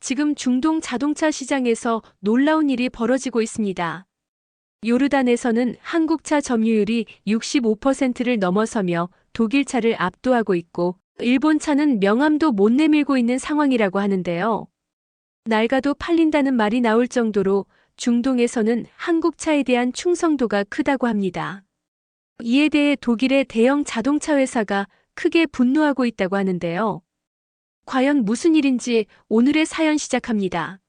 지금 중동 자동차 시장에서 놀라운 일이 벌어지고 있습니다. 요르단에서는 한국차 점유율이 65%를 넘어서며 독일차를 압도하고 있고, 일본차는 명함도 못 내밀고 있는 상황이라고 하는데요. 낡아도 팔린다는 말이 나올 정도로 중동에서는 한국차에 대한 충성도가 크다고 합니다. 이에 대해 독일의 대형 자동차 회사가 크게 분노하고 있다고 하는데요. 과연 무슨 일인지 오늘의 사연 시작합니다.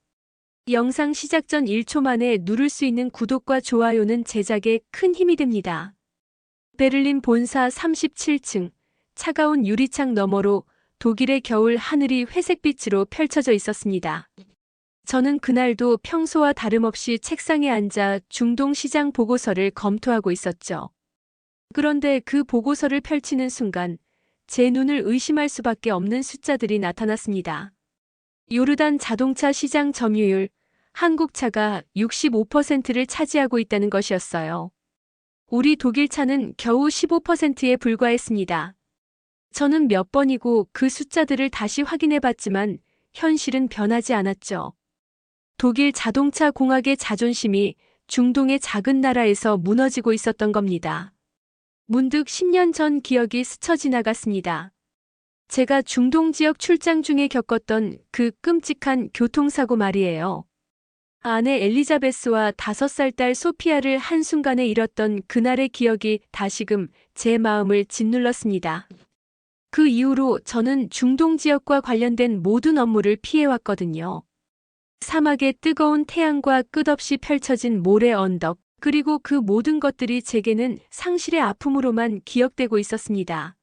영상 시작 전 1초 만에 누를 수 있는 구독과 좋아요는 제작에 큰 힘이 됩니다. 베를린 본사 37층, 차가운 유리창 너머로 독일의 겨울 하늘이 회색빛으로 펼쳐져 있었습니다. 저는 그날도 평소와 다름없이 책상에 앉아 중동 시장 보고서를 검토하고 있었죠. 그런데 그 보고서를 펼치는 순간 제 눈을 의심할 수밖에 없는 숫자들이 나타났습니다. 요르단 자동차 시장 점유율, 한국차가 65%를 차지하고 있다는 것이었어요. 우리 독일차는 겨우 15%에 불과했습니다. 저는 몇 번이고 그 숫자들을 다시 확인해 봤지만 현실은 변하지 않았죠. 독일 자동차 공학의 자존심이 중동의 작은 나라에서 무너지고 있었던 겁니다. 문득 10년 전 기억이 스쳐 지나갔습니다. 제가 중동 지역 출장 중에 겪었던 그 끔찍한 교통사고 말이에요. 아내 엘리자베스와 5살 딸 소피아를 한순간에 잃었던 그날의 기억이 다시금 제 마음을 짓눌렀습니다. 그 이후로 저는 중동 지역과 관련된 모든 업무를 피해왔거든요. 사막의 뜨거운 태양과 끝없이 펼쳐진 모래 언덕, 그리고 그 모든 것들이 제게는 상실의 아픔으로만 기억되고 있었습니다.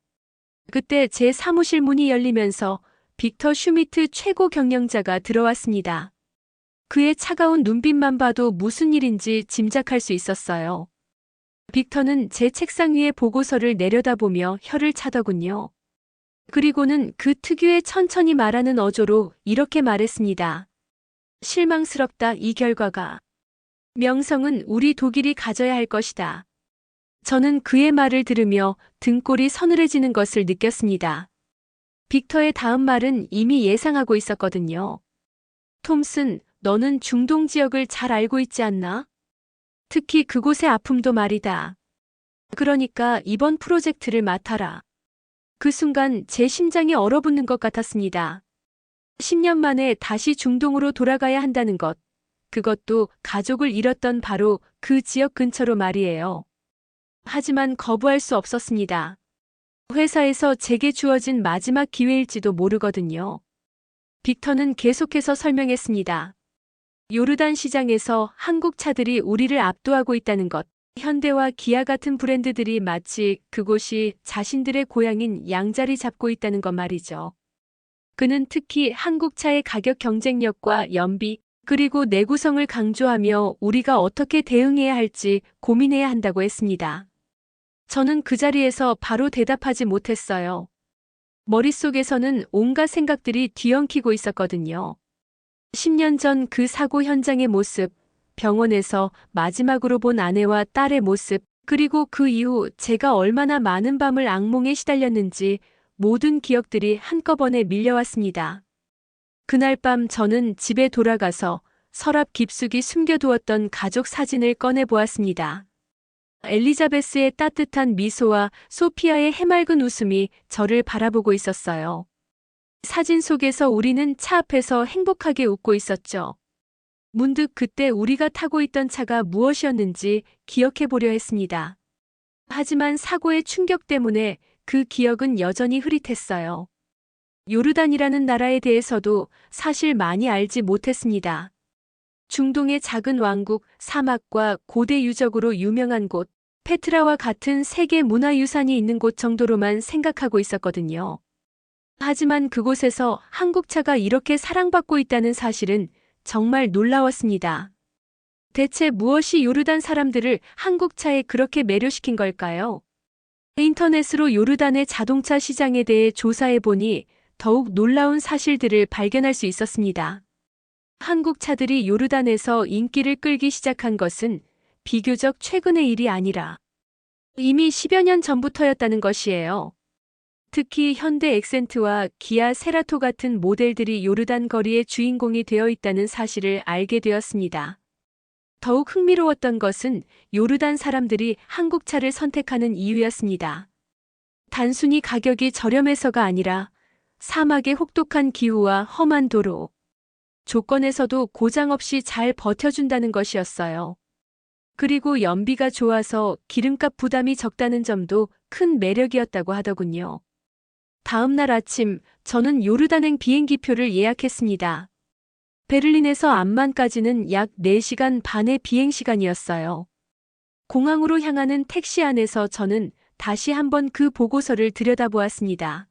그때 제 사무실 문이 열리면서 빅터 슈미트 최고 경영자가 들어왔습니다. 그의 차가운 눈빛만 봐도 무슨 일인지 짐작할 수 있었어요. 빅터는 제 책상 위에 보고서를 내려다보며 혀를 차더군요. 그리고는 그 특유의 천천히 말하는 어조로 이렇게 말했습니다. 실망스럽다, 이 결과가. 명성은 우리 독일이 가져야 할 것이다. 저는 그의 말을 들으며 등골이 서늘해지는 것을 느꼈습니다. 빅터의 다음 말은 이미 예상하고 있었거든요. 톰슨, 너는 중동 지역을 잘 알고 있지 않나? 특히 그곳의 아픔도 말이다. 그러니까 이번 프로젝트를 맡아라. 그 순간 제 심장이 얼어붙는 것 같았습니다. 10년 만에 다시 중동으로 돌아가야 한다는 것. 그것도 가족을 잃었던 바로 그 지역 근처로 말이에요. 하지만 거부할 수 없었습니다. 회사에서 제게 주어진 마지막 기회일지도 모르거든요. 빅터는 계속해서 설명했습니다. 요르단 시장에서 한국 차들이 우리를 압도하고 있다는 것. 현대와 기아 같은 브랜드들이 마치 그곳이 자신들의 고향인 양자리 잡고 있다는 것 말이죠. 그는 특히 한국차의 가격 경쟁력과 연비, 그리고 내구성을 강조하며 우리가 어떻게 대응해야 할지 고민해야 한다고 했습니다. 저는 그 자리에서 바로 대답하지 못했어요. 머릿속에서는 온갖 생각들이 뒤엉키고 있었거든요. 10년 전 그 사고 현장의 모습, 병원에서 마지막으로 본 아내와 딸의 모습, 그리고 그 이후 제가 얼마나 많은 밤을 악몽에 시달렸는지 모든 기억들이 한꺼번에 밀려왔습니다. 그날 밤 저는 집에 돌아가서 서랍 깊숙이 숨겨두었던 가족 사진을 꺼내보았습니다. 엘리자베스의 따뜻한 미소와 소피아의 해맑은 웃음이 저를 바라보고 있었어요. 사진 속에서 우리는 차 앞에서 행복하게 웃고 있었죠. 문득 그때 우리가 타고 있던 차가 무엇이었는지 기억해보려 했습니다. 하지만 사고의 충격 때문에 그 기억은 여전히 흐릿했어요. 요르단이라는 나라에 대해서도 사실 많이 알지 못했습니다. 중동의 작은 왕국, 사막과 고대 유적으로 유명한 곳, 페트라와 같은 세계 문화유산이 있는 곳 정도로만 생각하고 있었거든요. 하지만 그곳에서 한국차가 이렇게 사랑받고 있다는 사실은 정말 놀라웠습니다. 대체 무엇이 요르단 사람들을 한국차에 그렇게 매료시킨 걸까요? 인터넷으로 요르단의 자동차 시장에 대해 조사해보니 더욱 놀라운 사실들을 발견할 수 있었습니다. 한국 차들이 요르단에서 인기를 끌기 시작한 것은 비교적 최근의 일이 아니라 이미 10여 년 전부터였다는 것이에요. 특히 현대 엑센트와 기아 세라토 같은 모델들이 요르단 거리의 주인공이 되어 있다는 사실을 알게 되었습니다. 더욱 흥미로웠던 것은 요르단 사람들이 한국차를 선택하는 이유였습니다. 단순히 가격이 저렴해서가 아니라 사막의 혹독한 기후와 험한 도로, 조건에서도 고장 없이 잘 버텨준다는 것이었어요. 그리고 연비가 좋아서 기름값 부담이 적다는 점도 큰 매력이었다고 하더군요. 다음 날 아침, 저는 요르단행 비행기표를 예약했습니다. 베를린에서 암만까지는 약 4시간 반의 비행시간이었어요. 공항으로 향하는 택시 안에서 저는 다시 한번 그 보고서를 들여다보았습니다.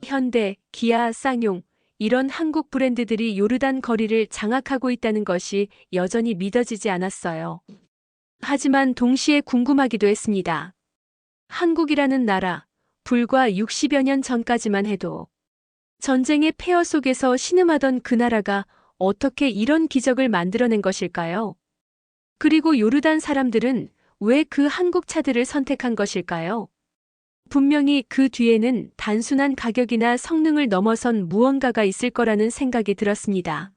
현대, 기아, 쌍용, 이런 한국 브랜드들이 요르단 거리를 장악하고 있다는 것이 여전히 믿어지지 않았어요. 하지만 동시에 궁금하기도 했습니다. 한국이라는 나라, 불과 60여 년 전까지만 해도 전쟁의 폐허 속에서 신음하던 그 나라가 어떻게 이런 기적을 만들어낸 것일까요? 그리고 요르단 사람들은 왜 그 한국 차들을 선택한 것일까요? 분명히 그 뒤에는 단순한 가격이나 성능을 넘어선 무언가가 있을 거라는 생각이 들었습니다.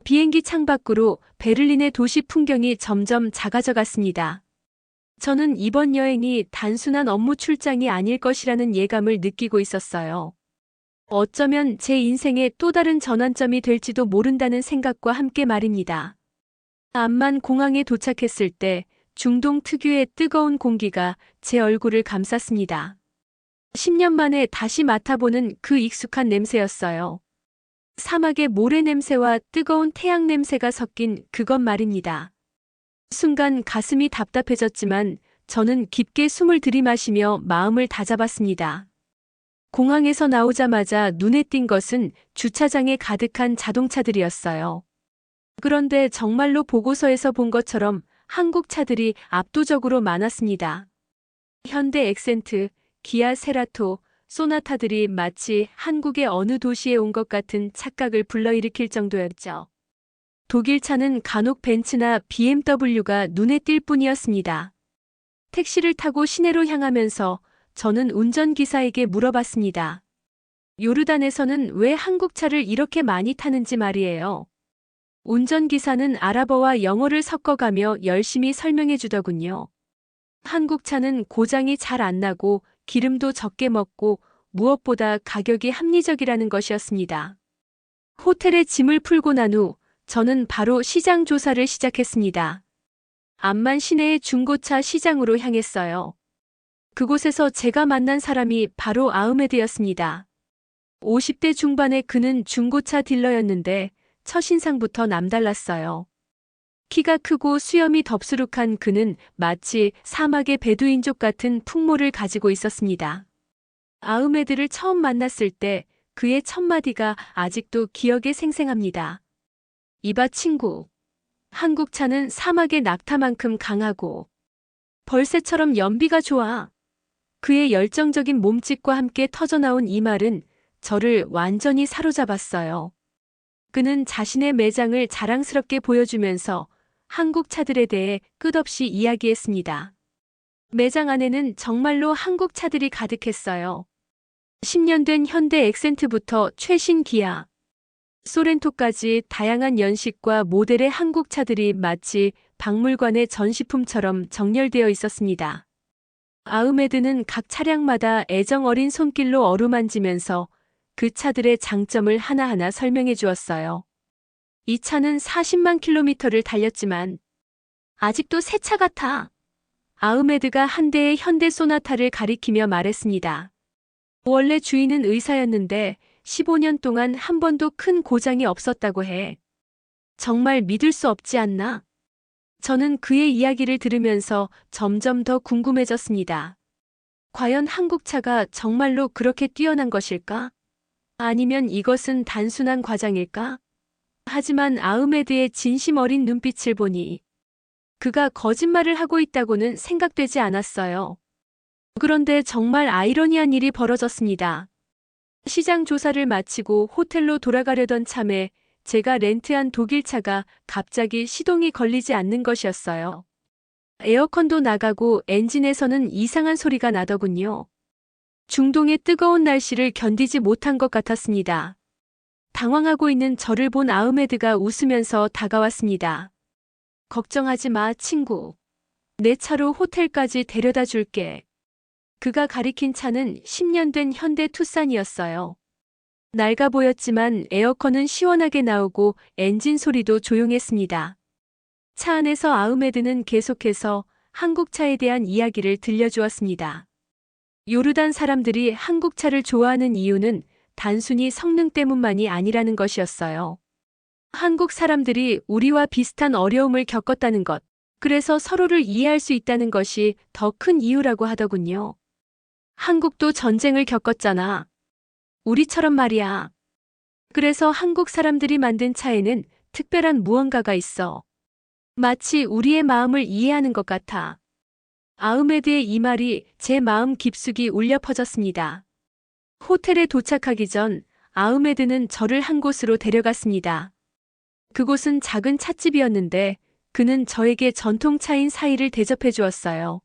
비행기 창밖으로 베를린의 도시 풍경이 점점 작아져 갔습니다. 저는 이번 여행이 단순한 업무 출장이 아닐 것이라는 예감을 느끼고 있었어요. 어쩌면 제 인생의 또 다른 전환점이 될지도 모른다는 생각과 함께 말입니다. 암만 공항에 도착했을 때 중동 특유의 뜨거운 공기가 제 얼굴을 감쌌습니다. 10년 만에 다시 맡아보는 그 익숙한 냄새였어요. 사막의 모래 냄새와 뜨거운 태양 냄새가 섞인 그것 말입니다. 순간 가슴이 답답해졌지만 저는 깊게 숨을 들이마시며 마음을 다잡았습니다. 공항에서 나오자마자 눈에 띈 것은 주차장에 가득한 자동차들이었어요. 그런데 정말로 보고서에서 본 것처럼 한국 차들이 압도적으로 많았습니다. 현대 엑센트, 기아 세라토, 소나타들이 마치 한국의 어느 도시에 온 것 같은 착각을 불러일으킬 정도였죠. 독일 차는 간혹 벤츠나 BMW가 눈에 띌 뿐이었습니다. 택시를 타고 시내로 향하면서 저는 운전기사에게 물어봤습니다. 요르단에서는 왜 한국 차를 이렇게 많이 타는지 말이에요. 운전기사는 아랍어와 영어를 섞어가며 열심히 설명해 주더군요. 한국 차는 고장이 잘 안 나고 기름도 적게 먹고 무엇보다 가격이 합리적이라는 것이었습니다. 호텔에 짐을 풀고 난 후 저는 바로 시장 조사를 시작했습니다. 암만 시내의 중고차 시장으로 향했어요. 그곳에서 제가 만난 사람이 바로 아흐메드였습니다. 50대 중반의 그는 중고차 딜러였는데 첫인상부터 남달랐어요. 키가 크고 수염이 덥수룩한 그는 마치 사막의 베두인족 같은 풍모를 가지고 있었습니다. 아흐메드를 처음 만났을 때 그의 첫마디가 아직도 기억에 생생합니다. 이봐 친구. 한국 차는 사막의 낙타만큼 강하고 벌새처럼 연비가 좋아. 그의 열정적인 몸짓과 함께 터져나온 이 말은 저를 완전히 사로잡았어요. 그는 자신의 매장을 자랑스럽게 보여주면서 한국 차들에 대해 끝없이 이야기했습니다. 매장 안에는 정말로 한국 차들이 가득했어요. 10년 된 현대 엑센트부터 최신 기아, 소렌토까지 다양한 연식과 모델의 한국 차들이 마치 박물관의 전시품처럼 정렬되어 있었습니다. 아흐메드는 각 차량마다 애정 어린 손길로 어루만지면서 그 차들의 장점을 하나하나 설명해 주었어요. 이 차는 40만 킬로미터를 달렸지만 아직도 새 차 같아. 아흐메드가 한 대의 현대 소나타를 가리키며 말했습니다. 원래 주인은 의사였는데 15년 동안 한 번도 큰 고장이 없었다고 해. 정말 믿을 수 없지 않나? 저는 그의 이야기를 들으면서 점점 더 궁금해졌습니다. 과연 한국차가 정말로 그렇게 뛰어난 것일까? 아니면 이것은 단순한 과장일까? 하지만 아흐메드의 진심 어린 눈빛을 보니 그가 거짓말을 하고 있다고는 생각되지 않았어요. 그런데 정말 아이러니한 일이 벌어졌습니다. 시장 조사를 마치고 호텔로 돌아가려던 참에 제가 렌트한 독일 차가 갑자기 시동이 걸리지 않는 것이었어요. 에어컨도 나가고 엔진에서는 이상한 소리가 나더군요. 중동의 뜨거운 날씨를 견디지 못한 것 같았습니다. 당황하고 있는 저를 본 아흐메드가 웃으면서 다가왔습니다. 걱정하지 마, 친구. 내 차로 호텔까지 데려다 줄게. 그가 가리킨 차는 10년 된 현대 투싼이었어요. 낡아 보였지만 에어컨은 시원하게 나오고 엔진 소리도 조용했습니다. 차 안에서 아흐메드는 계속해서 한국차에 대한 이야기를 들려주었습니다. 요르단 사람들이 한국차를 좋아하는 이유는 단순히 성능 때문만이 아니라는 것이었어요. 한국 사람들이 우리와 비슷한 어려움을 겪었다는 것, 그래서 서로를 이해할 수 있다는 것이 더 큰 이유라고 하더군요. 한국도 전쟁을 겪었잖아. 우리처럼 말이야. 그래서 한국 사람들이 만든 차에는 특별한 무언가가 있어. 마치 우리의 마음을 이해하는 것 같아. 아흐메드의 이 말이 제 마음 깊숙이 울려 퍼졌습니다. 호텔에 도착하기 전 아흐메드는 저를 한 곳으로 데려갔습니다. 그곳은 작은 찻집이었는데 그는 저에게 전통차인 사이를 대접해 주었어요.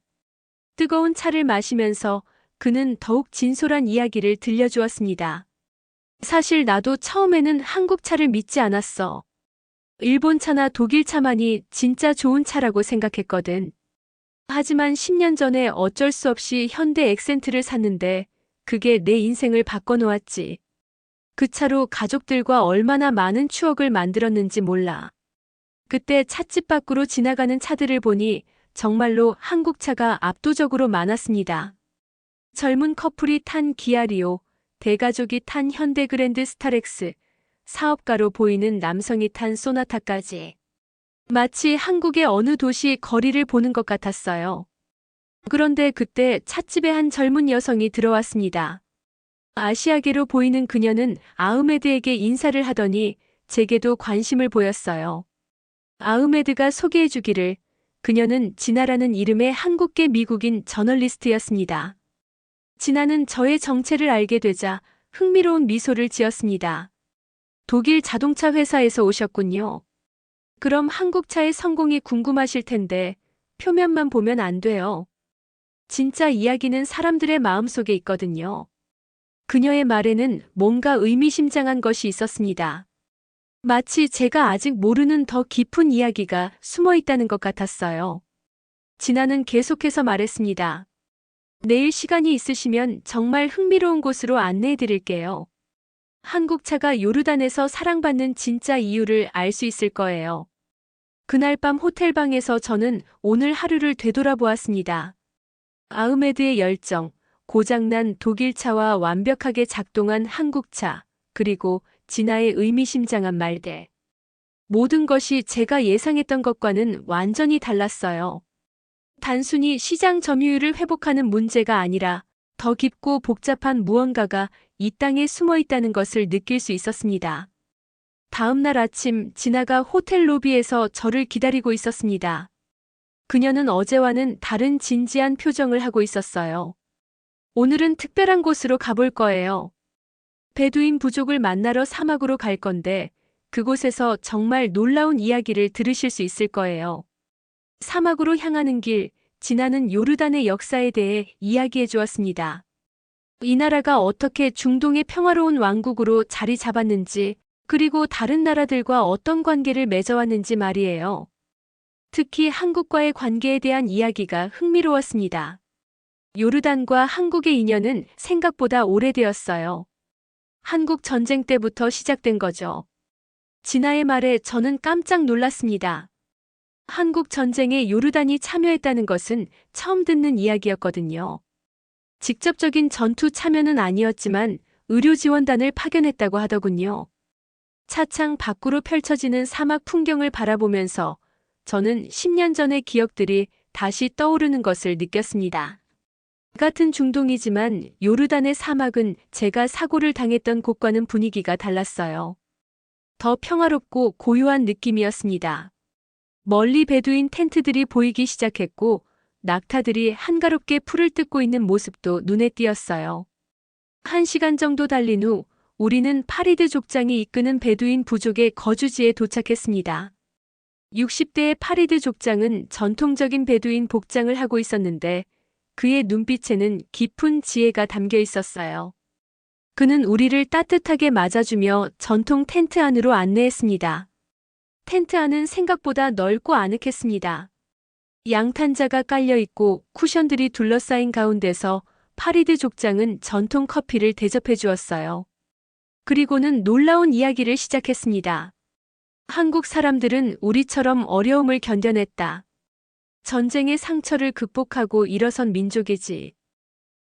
뜨거운 차를 마시면서 그는 더욱 진솔한 이야기를 들려주었습니다. 사실 나도 처음에는 한국 차를 믿지 않았어. 일본 차나 독일 차만이 진짜 좋은 차라고 생각했거든. 하지만 10년 전에 어쩔 수 없이 현대 엑센트를 샀는데 그게 내 인생을 바꿔놓았지. 그 차로 가족들과 얼마나 많은 추억을 만들었는지 몰라. 그때 찻집 밖으로 지나가는 차들을 보니 정말로 한국 차가 압도적으로 많았습니다. 젊은 커플이 탄 기아리오, 대가족이 탄 현대 그랜드 스타렉스, 사업가로 보이는 남성이 탄 소나타까지. 마치 한국의 어느 도시 거리를 보는 것 같았어요. 그런데 그때 찻집에 한 젊은 여성이 들어왔습니다. 아시아계로 보이는 그녀는 아흐메드에게 인사를 하더니 제게도 관심을 보였어요. 아흐메드가 소개해주기를 그녀는 진아라는 이름의 한국계 미국인 저널리스트였습니다. 진아는 저의 정체를 알게 되자 흥미로운 미소를 지었습니다. 독일 자동차 회사에서 오셨군요. 그럼 한국차의 성공이 궁금하실 텐데 표면만 보면 안 돼요. 진짜 이야기는 사람들의 마음속에 있거든요. 그녀의 말에는 뭔가 의미심장한 것이 있었습니다. 마치 제가 아직 모르는 더 깊은 이야기가 숨어 있다는 것 같았어요. 진아는 계속해서 말했습니다. 내일 시간이 있으시면 정말 흥미로운 곳으로 안내해 드릴게요. 한국차가 요르단에서 사랑받는 진짜 이유를 알 수 있을 거예요. 그날 밤 호텔방에서 저는 오늘 하루를 되돌아보았습니다. 아흐메드의 열정, 고장난 독일차와 완벽하게 작동한 한국차, 그리고 진아의 의미심장한 말들. 모든 것이 제가 예상했던 것과는 완전히 달랐어요. 단순히 시장 점유율을 회복하는 문제가 아니라 더 깊고 복잡한 무언가가 이 땅에 숨어 있다는 것을 느낄 수 있었습니다. 다음 날 아침 진아가 호텔 로비에서 저를 기다리고 있었습니다. 그녀는 어제와는 다른 진지한 표정을 하고 있었어요. 오늘은 특별한 곳으로 가볼 거예요. 베두인 부족을 만나러 사막으로 갈 건데 그곳에서 정말 놀라운 이야기를 들으실 수 있을 거예요. 사막으로 향하는 길, 진아는 요르단의 역사에 대해 이야기해 주었습니다. 이 나라가 어떻게 중동의 평화로운 왕국으로 자리 잡았는지, 그리고 다른 나라들과 어떤 관계를 맺어왔는지 말이에요. 특히 한국과의 관계에 대한 이야기가 흥미로웠습니다. 요르단과 한국의 인연은 생각보다 오래되었어요. 한국 전쟁 때부터 시작된 거죠. 진아의 말에 저는 깜짝 놀랐습니다. 한국 전쟁에 요르단이 참여했다는 것은 처음 듣는 이야기였거든요. 직접적인 전투 참여는 아니었지만 의료지원단을 파견했다고 하더군요. 차창 밖으로 펼쳐지는 사막 풍경을 바라보면서 저는 10년 전의 기억들이 다시 떠오르는 것을 느꼈습니다. 같은 중동이지만 요르단의 사막은 제가 사고를 당했던 곳과는 분위기가 달랐어요. 더 평화롭고 고요한 느낌이었습니다. 멀리 베두인 텐트들이 보이기 시작했고 낙타들이 한가롭게 풀을 뜯고 있는 모습도 눈에 띄었어요. 1시간 정도 달린 후 우리는 파리드 족장이 이끄는 베두인 부족의 거주지에 도착했습니다. 60대의 파리드 족장은 전통적인 베두인 복장을 하고 있었는데 그의 눈빛에는 깊은 지혜가 담겨 있었어요. 그는 우리를 따뜻하게 맞아주며 전통 텐트 안으로 안내했습니다. 텐트 안은 생각보다 넓고 아늑했습니다. 양탄자가 깔려 있고 쿠션들이 둘러싸인 가운데서 파리드 족장은 전통 커피를 대접해 주었어요. 그리고는 놀라운 이야기를 시작했습니다. 한국 사람들은 우리처럼 어려움을 견뎌냈다. 전쟁의 상처를 극복하고 일어선 민족이지.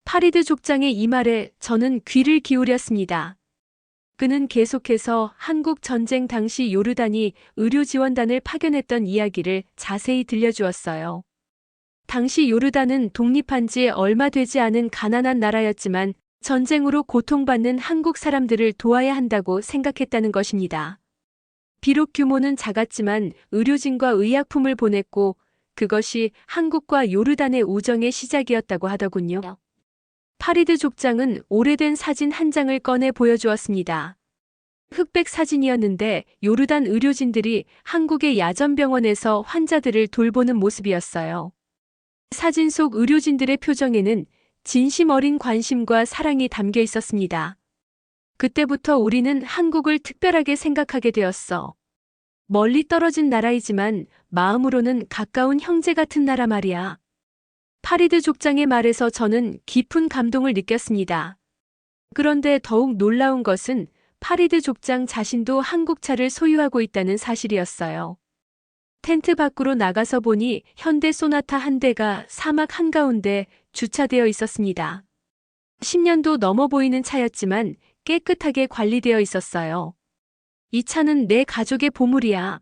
파리드 족장의 이 말에 저는 귀를 기울였습니다. 그는 계속해서 한국 전쟁 당시 요르단이 의료지원단을 파견했던 이야기를 자세히 들려주었어요. 당시 요르단은 독립한 지 얼마 되지 않은 가난한 나라였지만 전쟁으로 고통받는 한국 사람들을 도와야 한다고 생각했다는 것입니다. 비록 규모는 작았지만 의료진과 의약품을 보냈고 그것이 한국과 요르단의 우정의 시작이었다고 하더군요. 파리드 족장은 오래된 사진 한 장을 꺼내 보여주었습니다. 흑백 사진이었는데 요르단 의료진들이 한국의 야전병원에서 환자들을 돌보는 모습이었어요. 사진 속 의료진들의 표정에는 진심 어린 관심과 사랑이 담겨 있었습니다. 그때부터 우리는 한국을 특별하게 생각하게 되었어. 멀리 떨어진 나라이지만 마음으로는 가까운 형제 같은 나라 말이야. 파리드 족장의 말에서 저는 깊은 감동을 느꼈습니다. 그런데 더욱 놀라운 것은 파리드 족장 자신도 한국차를 소유하고 있다는 사실이었어요. 텐트 밖으로 나가서 보니 현대 소나타 한 대가 사막 한가운데 주차되어 있었습니다. 10년도 넘어 보이는 차였지만 깨끗하게 관리되어 있었어요. 이 차는 내 가족의 보물이야.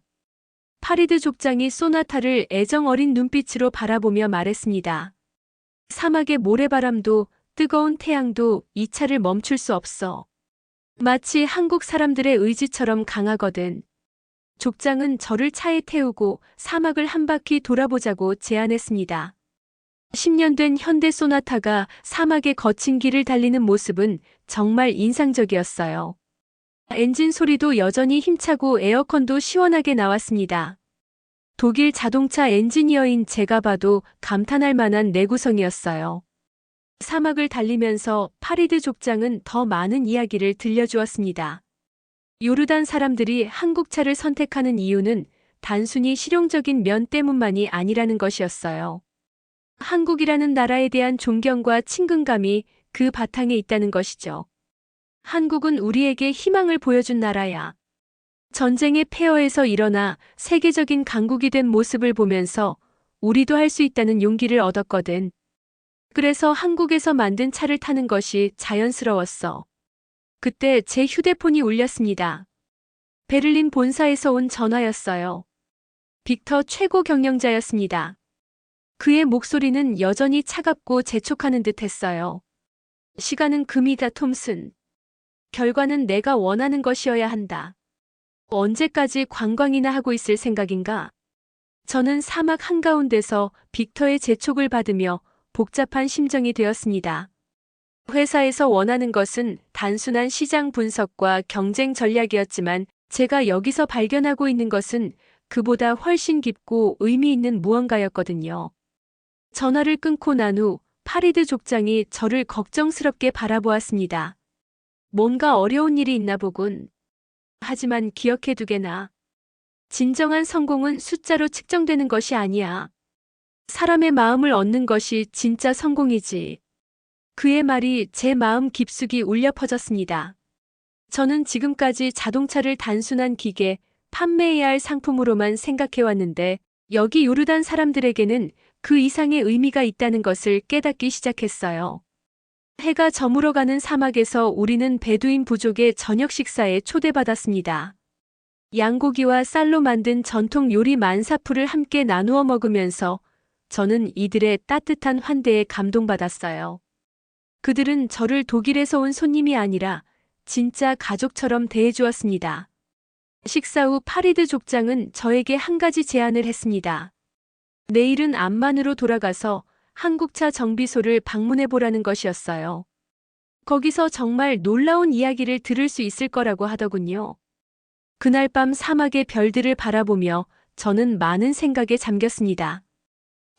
파리드 족장이 소나타를 애정 어린 눈빛으로 바라보며 말했습니다. 사막의 모래바람도 뜨거운 태양도 이 차를 멈출 수 없어. 마치 한국 사람들의 의지처럼 강하거든. 족장은 저를 차에 태우고 사막을 한 바퀴 돌아보자고 제안했습니다. 10년 된 현대 소나타가 사막의 거친 길을 달리는 모습은 정말 인상적이었어요. 엔진 소리도 여전히 힘차고 에어컨도 시원하게 나왔습니다. 독일 자동차 엔지니어인 제가 봐도 감탄할 만한 내구성이었어요. 사막을 달리면서 파리드 족장은 더 많은 이야기를 들려주었습니다. 요르단 사람들이 한국차를 선택하는 이유는 단순히 실용적인 면 때문만이 아니라는 것이었어요. 한국이라는 나라에 대한 존경과 친근감이 그 바탕에 있다는 것이죠. 한국은 우리에게 희망을 보여준 나라야. 전쟁의 폐허에서 일어나 세계적인 강국이 된 모습을 보면서 우리도 할 수 있다는 용기를 얻었거든. 그래서 한국에서 만든 차를 타는 것이 자연스러웠어. 그때 제 휴대폰이 울렸습니다. 베를린 본사에서 온 전화였어요. 빅터 최고 경영자였습니다. 그의 목소리는 여전히 차갑고 재촉하는 듯 했어요. 시간은 금이다, 톰슨. 결과는 내가 원하는 것이어야 한다. 언제까지 관광이나 하고 있을 생각인가? 저는 사막 한가운데서 빅터의 재촉을 받으며 복잡한 심정이 되었습니다. 회사에서 원하는 것은 단순한 시장 분석과 경쟁 전략이었지만 제가 여기서 발견하고 있는 것은 그보다 훨씬 깊고 의미 있는 무언가였거든요. 전화를 끊고 난 후 파리드 족장이 저를 걱정스럽게 바라보았습니다. 뭔가 어려운 일이 있나 보군. 하지만 기억해두게나. 진정한 성공은 숫자로 측정되는 것이 아니야. 사람의 마음을 얻는 것이 진짜 성공이지. 그의 말이 제 마음 깊숙이 울려 퍼졌습니다. 저는 지금까지 자동차를 단순한 기계, 판매해야 할 상품으로만 생각해왔는데 여기 요르단 사람들에게는 그 이상의 의미가 있다는 것을 깨닫기 시작했어요. 해가 저물어가는 사막에서 우리는 베두인 부족의 저녁 식사에 초대받았습니다. 양고기와 쌀로 만든 전통 요리 만사푸를 함께 나누어 먹으면서 저는 이들의 따뜻한 환대에 감동받았어요. 그들은 저를 독일에서 온 손님이 아니라 진짜 가족처럼 대해주었습니다. 식사 후 파리드 족장은 저에게 한 가지 제안을 했습니다. 내일은 암만으로 돌아가서 한국차 정비소를 방문해보라는 것이었어요. 거기서 정말 놀라운 이야기를 들을 수 있을 거라고 하더군요. 그날 밤 사막의 별들을 바라보며 저는 많은 생각에 잠겼습니다.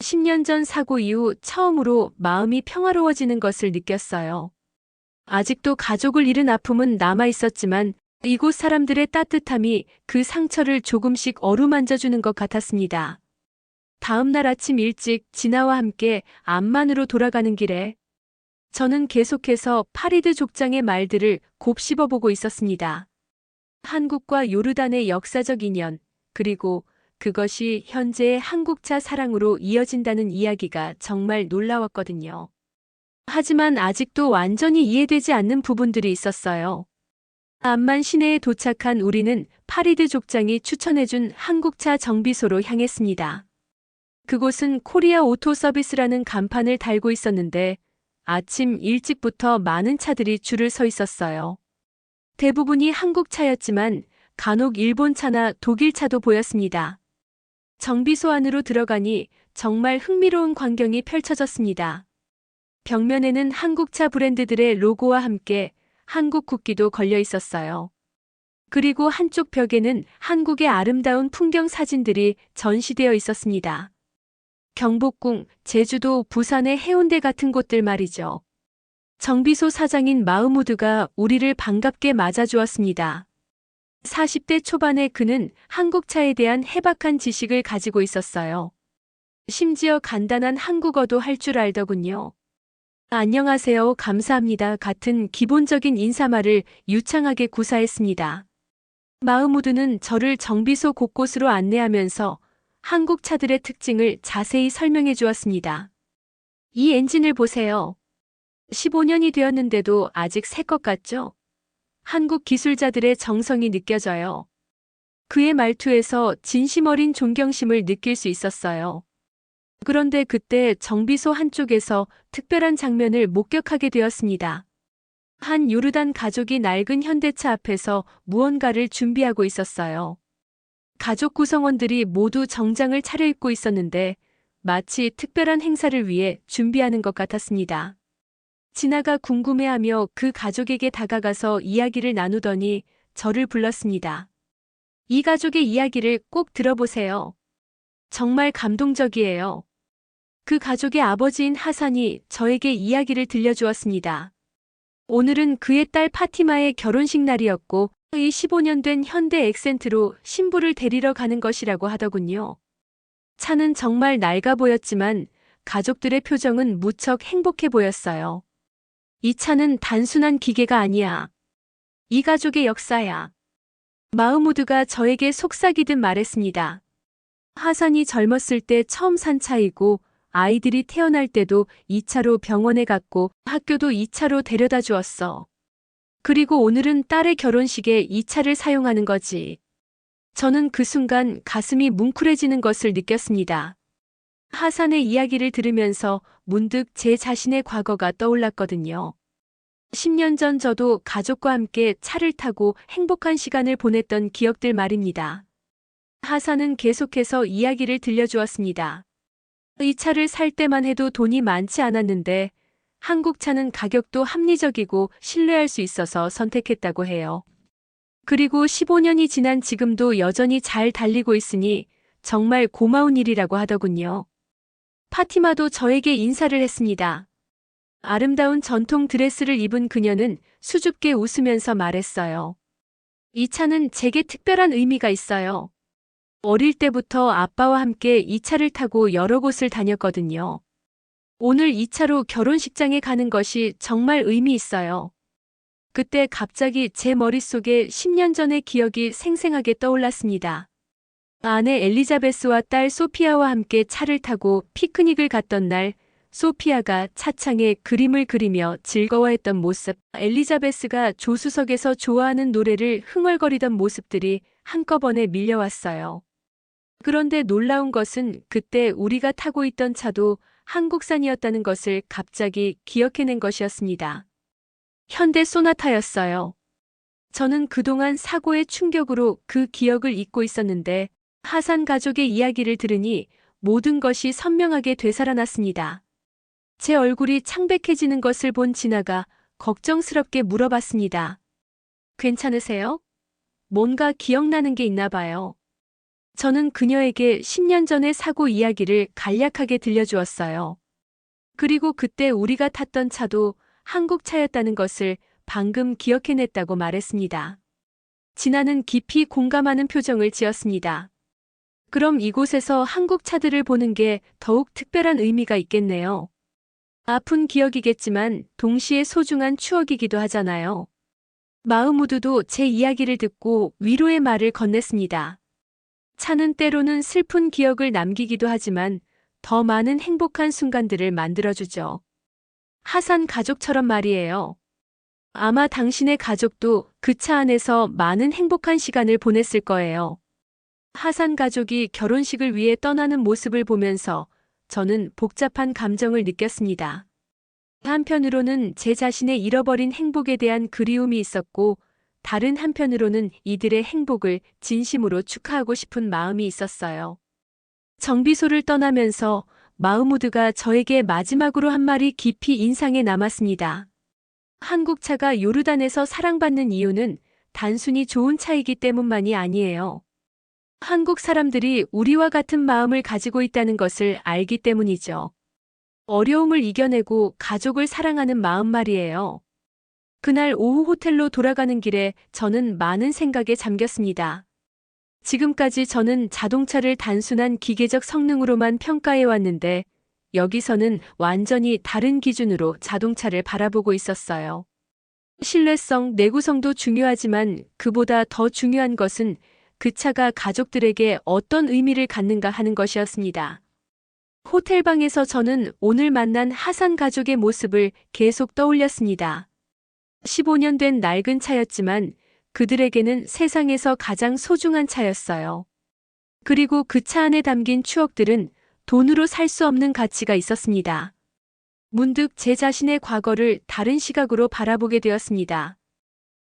10년 전 사고 이후 처음으로 마음이 평화로워지는 것을 느꼈어요. 아직도 가족을 잃은 아픔은 남아 있었지만 이곳 사람들의 따뜻함이 그 상처를 조금씩 어루만져주는 것 같았습니다. 다음 날 아침 일찍 진아와 함께 암만으로 돌아가는 길에 저는 계속해서 파리드 족장의 말들을 곱씹어보고 있었습니다. 한국과 요르단의 역사적 인연, 그리고 그것이 현재의 한국차 사랑으로 이어진다는 이야기가 정말 놀라웠거든요. 하지만 아직도 완전히 이해되지 않는 부분들이 있었어요. 암만 시내에 도착한 우리는 파리드 족장이 추천해준 한국차 정비소로 향했습니다. 그곳은 코리아 오토 서비스라는 간판을 달고 있었는데 아침 일찍부터 많은 차들이 줄을 서 있었어요. 대부분이 한국 차였지만 간혹 일본 차나 독일 차도 보였습니다. 정비소 안으로 들어가니 정말 흥미로운 광경이 펼쳐졌습니다. 벽면에는 한국차 브랜드들의 로고와 함께 한국 국기도 걸려 있었어요. 그리고 한쪽 벽에는 한국의 아름다운 풍경 사진들이 전시되어 있었습니다. 경복궁, 제주도, 부산의 해운대 같은 곳들 말이죠. 정비소 사장인 마흐무드가 우리를 반갑게 맞아주었습니다. 40대 초반의 그는 한국차에 대한 해박한 지식을 가지고 있었어요. 심지어 간단한 한국어도 할 줄 알더군요. 안녕하세요, 감사합니다 같은 기본적인 인사말을 유창하게 구사했습니다. 마흐무드는 저를 정비소 곳곳으로 안내하면서 한국 차들의 특징을 자세히 설명해 주었습니다. 이 엔진을 보세요. 15년이 되었는데도 아직 새 것 같죠? 한국 기술자들의 정성이 느껴져요. 그의 말투에서 진심 어린 존경심을 느낄 수 있었어요. 그런데 그때 정비소 한쪽에서 특별한 장면을 목격하게 되었습니다. 한 요르단 가족이 낡은 현대차 앞에서 무언가를 준비하고 있었어요. 가족 구성원들이 모두 정장을 차려입고 있었는데 마치 특별한 행사를 위해 준비하는 것 같았습니다. 진아가 궁금해하며 그 가족에게 다가가서 이야기를 나누더니 저를 불렀습니다. 이 가족의 이야기를 꼭 들어보세요. 정말 감동적이에요. 그 가족의 아버지인 하산이 저에게 이야기를 들려주었습니다. 오늘은 그의 딸 파티마의 결혼식 날이었고 이 15년 된 현대 액센트로 신부를 데리러 가는 것이라고 하더군요. 차는 정말 낡아 보였지만 가족들의 표정은 무척 행복해 보였어요. 이 차는 단순한 기계가 아니야. 이 가족의 역사야. 마흐무드가 저에게 속삭이듯 말했습니다. 하산이 젊었을 때 처음 산 차이고 아이들이 태어날 때도 이 차로 병원에 갔고 학교도 이 차로 데려다 주었어. 그리고 오늘은 딸의 결혼식에 이 차를 사용하는 거지. 저는 그 순간 가슴이 뭉클해지는 것을 느꼈습니다. 하산의 이야기를 들으면서 문득 제 자신의 과거가 떠올랐거든요. 10년 전 저도 가족과 함께 차를 타고 행복한 시간을 보냈던 기억들 말입니다. 하산은 계속해서 이야기를 들려주었습니다. 이 차를 살 때만 해도 돈이 많지 않았는데 한국 차는 가격도 합리적이고 신뢰할 수 있어서 선택했다고 해요. 그리고 15년이 지난 지금도 여전히 잘 달리고 있으니 정말 고마운 일이라고 하더군요. 파티마도 저에게 인사를 했습니다. 아름다운 전통 드레스를 입은 그녀는 수줍게 웃으면서 말했어요. 이 차는 제게 특별한 의미가 있어요. 어릴 때부터 아빠와 함께 이 차를 타고 여러 곳을 다녔거든요. 오늘 이 차로 결혼식장에 가는 것이 정말 의미 있어요. 그때 갑자기 제 머릿속에 10년 전의 기억이 생생하게 떠올랐습니다. 아내 엘리자베스와 딸 소피아와 함께 차를 타고 피크닉을 갔던 날, 소피아가 차창에 그림을 그리며 즐거워했던 모습, 엘리자베스가 조수석에서 좋아하는 노래를 흥얼거리던 모습들이 한꺼번에 밀려왔어요. 그런데 놀라운 것은 그때 우리가 타고 있던 차도 한국산이었다는 것을 갑자기 기억해낸 것이었습니다. 현대 소나타였어요. 저는 그동안 사고의 충격으로 그 기억을 잊고 있었는데 하산 가족의 이야기를 들으니 모든 것이 선명하게 되살아났습니다. 제 얼굴이 창백해지는 것을 본 진아가 걱정스럽게 물어봤습니다. 괜찮으세요? 뭔가 기억나는 게 있나 봐요. 저는 그녀에게 10년 전의 사고 이야기를 간략하게 들려주었어요. 그리고 그때 우리가 탔던 차도 한국 차였다는 것을 방금 기억해냈다고 말했습니다. 진아는 깊이 공감하는 표정을 지었습니다. 그럼 이곳에서 한국 차들을 보는 게 더욱 특별한 의미가 있겠네요. 아픈 기억이겠지만 동시에 소중한 추억이기도 하잖아요. 마흐무드도 제 이야기를 듣고 위로의 말을 건넸습니다. 차는 때로는 슬픈 기억을 남기기도 하지만 더 많은 행복한 순간들을 만들어주죠. 하산 가족처럼 말이에요. 아마 당신의 가족도 그 차 안에서 많은 행복한 시간을 보냈을 거예요. 하산 가족이 결혼식을 위해 떠나는 모습을 보면서 저는 복잡한 감정을 느꼈습니다. 한편으로는 제 자신의 잃어버린 행복에 대한 그리움이 있었고, 다른 한편으로는 이들의 행복을 진심으로 축하하고 싶은 마음이 있었어요. 정비소를 떠나면서 마흐무드가 저에게 마지막으로 한 말이 깊이 인상에 남았습니다. 한국 차가 요르단에서 사랑받는 이유는 단순히 좋은 차이기 때문만이 아니에요. 한국 사람들이 우리와 같은 마음을 가지고 있다는 것을 알기 때문이죠. 어려움을 이겨내고 가족을 사랑하는 마음 말이에요. 그날 오후 호텔로 돌아가는 길에 저는 많은 생각에 잠겼습니다. 지금까지 저는 자동차를 단순한 기계적 성능으로만 평가해 왔는데, 여기서는 완전히 다른 기준으로 자동차를 바라보고 있었어요. 신뢰성, 내구성도 중요하지만 그보다 더 중요한 것은 그 차가 가족들에게 어떤 의미를 갖는가 하는 것이었습니다. 호텔방에서 저는 오늘 만난 하산 가족의 모습을 계속 떠올렸습니다. 15년 된 낡은 차였지만 그들에게는 세상에서 가장 소중한 차였어요. 그리고 그 차 안에 담긴 추억들은 돈으로 살 수 없는 가치가 있었습니다. 문득 제 자신의 과거를 다른 시각으로 바라보게 되었습니다.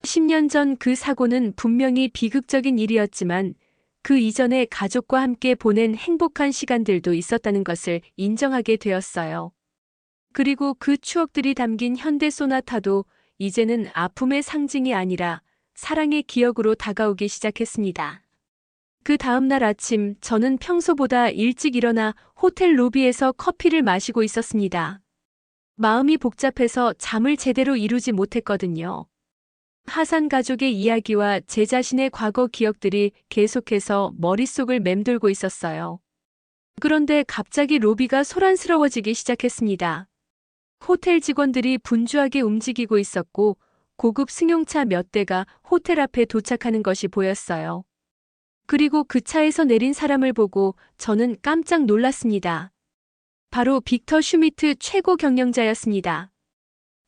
10년 전 그 사고는 분명히 비극적인 일이었지만 그 이전에 가족과 함께 보낸 행복한 시간들도 있었다는 것을 인정하게 되었어요. 그리고 그 추억들이 담긴 현대 소나타도 이제는 아픔의 상징이 아니라 사랑의 기억으로 다가오기 시작했습니다. 그 다음날 아침 저는 평소보다 일찍 일어나 호텔 로비에서 커피를 마시고 있었습니다. 마음이 복잡해서 잠을 제대로 이루지 못했거든요. 하산 가족의 이야기와 제 자신의 과거 기억들이 계속해서 머릿속을 맴돌고 있었어요. 그런데 갑자기 로비가 소란스러워지기 시작했습니다. 호텔 직원들이 분주하게 움직이고 있었고 고급 승용차 몇 대가 호텔 앞에 도착하는 것이 보였어요. 그리고 그 차에서 내린 사람을 보고 저는 깜짝 놀랐습니다. 바로 빅터 슈미트 최고 경영자였습니다.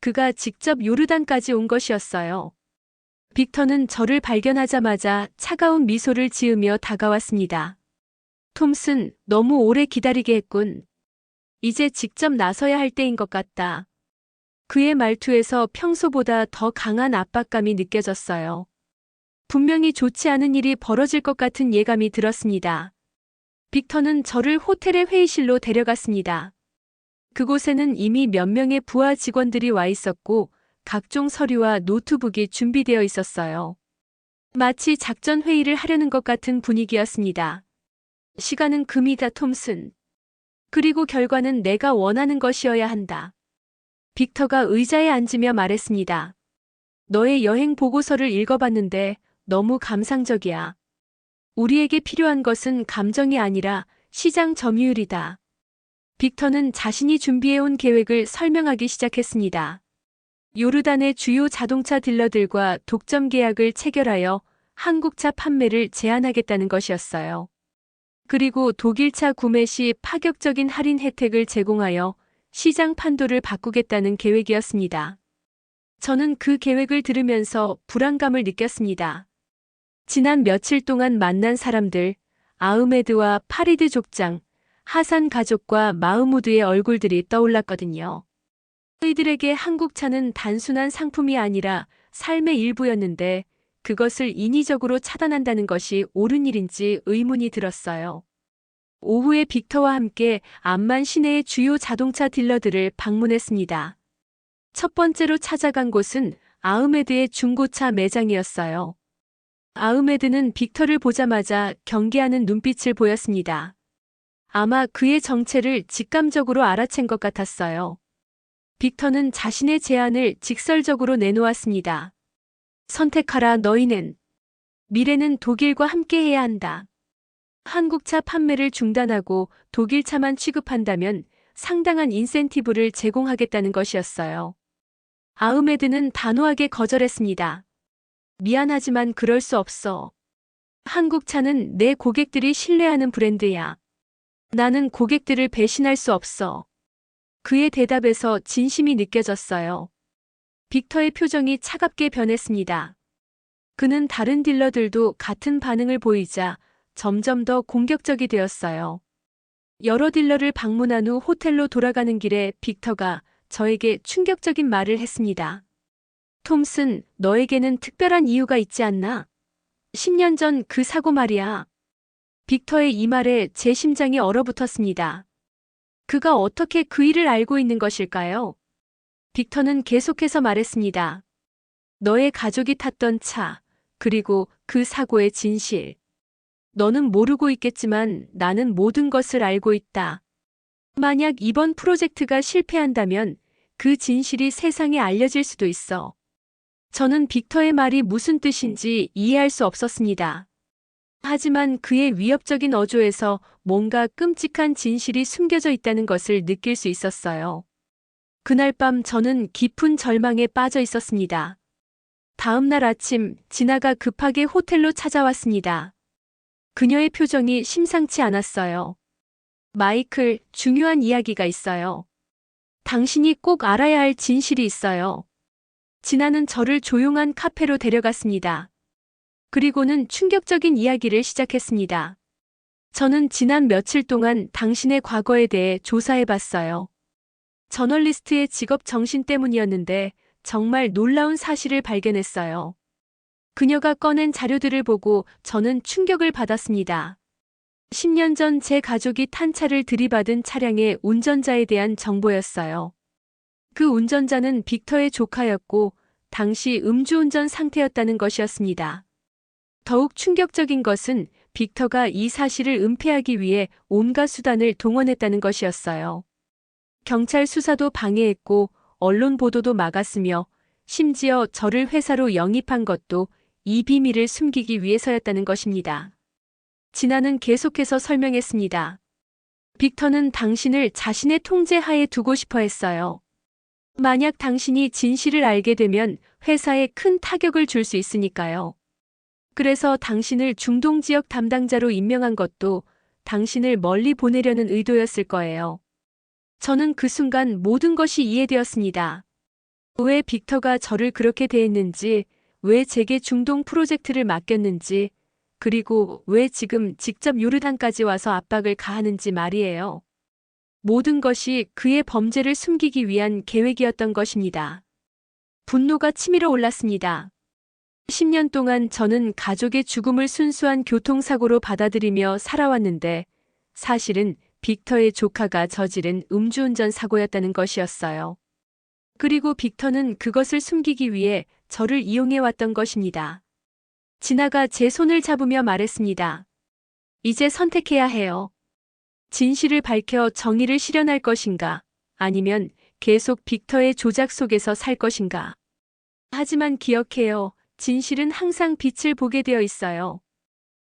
그가 직접 요르단까지 온 것이었어요. 빅터는 저를 발견하자마자 차가운 미소를 지으며 다가왔습니다. 톰슨, 너무 오래 기다리게 했군. 이제 직접 나서야 할 때인 것 같다. 그의 말투에서 평소보다 더 강한 압박감이 느껴졌어요. 분명히 좋지 않은 일이 벌어질 것 같은 예감이 들었습니다. 빅터는 저를 호텔의 회의실로 데려갔습니다. 그곳에는 이미 몇 명의 부하 직원들이 와 있었고 각종 서류와 노트북이 준비되어 있었어요. 마치 작전 회의를 하려는 것 같은 분위기였습니다. 시간은 금이다, 톰슨. 그리고 결과는 내가 원하는 것이어야 한다. 빅터가 의자에 앉으며 말했습니다. 너의 여행 보고서를 읽어봤는데 너무 감상적이야. 우리에게 필요한 것은 감정이 아니라 시장 점유율이다. 빅터는 자신이 준비해온 계획을 설명하기 시작했습니다. 요르단의 주요 자동차 딜러들과 독점 계약을 체결하여 한국차 판매를 제한하겠다는 것이었어요. 그리고 독일차 구매 시 파격적인 할인 혜택을 제공하여 시장 판도를 바꾸겠다는 계획이었습니다. 저는 그 계획을 들으면서 불안감을 느꼈습니다. 지난 며칠 동안 만난 사람들, 아흐메드와 파리드 족장, 하산 가족과 마흐무드의 얼굴들이 떠올랐거든요. 그들에게 한국차는 단순한 상품이 아니라 삶의 일부였는데 그것을 인위적으로 차단한다는 것이 옳은 일인지 의문이 들었어요. 오후에 빅터와 함께 암만 시내의 주요 자동차 딜러들을 방문했습니다. 첫 번째로 찾아간 곳은 아흐메드의 중고차 매장이었어요. 아흐메드는 빅터를 보자마자 경계하는 눈빛을 보였습니다. 아마 그의 정체를 직감적으로 알아챈 것 같았어요. 빅터는 자신의 제안을 직설적으로 내놓았습니다. 선택하라 너희는. 미래는 독일과 함께해야 한다. 한국차 판매를 중단하고 독일차만 취급한다면 상당한 인센티브를 제공하겠다는 것이었어요. 아흐메드는 단호하게 거절했습니다. 미안하지만 그럴 수 없어. 한국차는 내 고객들이 신뢰하는 브랜드야. 나는 고객들을 배신할 수 없어. 그의 대답에서 진심이 느껴졌어요. 빅터의 표정이 차갑게 변했습니다. 그는 다른 딜러들도 같은 반응을 보이자 점점 더 공격적이 되었어요. 여러 딜러를 방문한 후 호텔로 돌아가는 길에 빅터가 저에게 충격적인 말을 했습니다. 톰슨, 너에게는 특별한 이유가 있지 않나? 10년 전 그 사고 말이야. 빅터의 이 말에 제 심장이 얼어붙었습니다. 그가 어떻게 그 일을 알고 있는 것일까요? 빅터는 계속해서 말했습니다. 너의 가족이 탔던 차, 그리고 그 사고의 진실. 너는 모르고 있겠지만 나는 모든 것을 알고 있다. 만약 이번 프로젝트가 실패한다면 그 진실이 세상에 알려질 수도 있어. 저는 빅터의 말이 무슨 뜻인지 이해할 수 없었습니다. 하지만 그의 위협적인 어조에서 뭔가 끔찍한 진실이 숨겨져 있다는 것을 느낄 수 있었어요. 그날 밤 저는 깊은 절망에 빠져 있었습니다. 다음 날 아침, 진아가 급하게 호텔로 찾아왔습니다. 그녀의 표정이 심상치 않았어요. 마이클, 중요한 이야기가 있어요. 당신이 꼭 알아야 할 진실이 있어요. 진아는 저를 조용한 카페로 데려갔습니다. 그리고는 충격적인 이야기를 시작했습니다. 저는 지난 며칠 동안 당신의 과거에 대해 조사해봤어요. 저널리스트의 직업 정신 때문이었는데 정말 놀라운 사실을 발견했어요. 그녀가 꺼낸 자료들을 보고 저는 충격을 받았습니다. 10년 전 제 가족이 탄 차를 들이받은 차량의 운전자에 대한 정보였어요. 그 운전자는 빅터의 조카였고 당시 음주운전 상태였다는 것이었습니다. 더욱 충격적인 것은 빅터가 이 사실을 은폐하기 위해 온갖 수단을 동원했다는 것이었어요. 경찰 수사도 방해했고 언론 보도도 막았으며 심지어 저를 회사로 영입한 것도 이 비밀을 숨기기 위해서였다는 것입니다. 진아는 계속해서 설명했습니다. 빅터는 당신을 자신의 통제 하에 두고 싶어 했어요. 만약 당신이 진실을 알게 되면 회사에 큰 타격을 줄 수 있으니까요. 그래서 당신을 중동 지역 담당자로 임명한 것도 당신을 멀리 보내려는 의도였을 거예요. 저는 그 순간 모든 것이 이해되었습니다. 왜 빅터가 저를 그렇게 대했는지, 왜 제게 중동 프로젝트를 맡겼는지, 그리고 왜 지금 직접 요르단까지 와서 압박을 가하는지 말이에요. 모든 것이 그의 범죄를 숨기기 위한 계획이었던 것입니다. 분노가 치밀어 올랐습니다. 10년 동안 저는 가족의 죽음을 순수한 교통사고로 받아들이며 살아왔는데 사실은 빅터의 조카가 저지른 음주운전 사고였다는 것이었어요. 그리고 빅터는 그것을 숨기기 위해 저를 이용해왔던 것입니다. 진아가 제 손을 잡으며 말했습니다. 이제 선택해야 해요. 진실을 밝혀 정의를 실현할 것인가, 아니면 계속 빅터의 조작 속에서 살 것인가. 하지만 기억해요. 진실은 항상 빛을 보게 되어 있어요.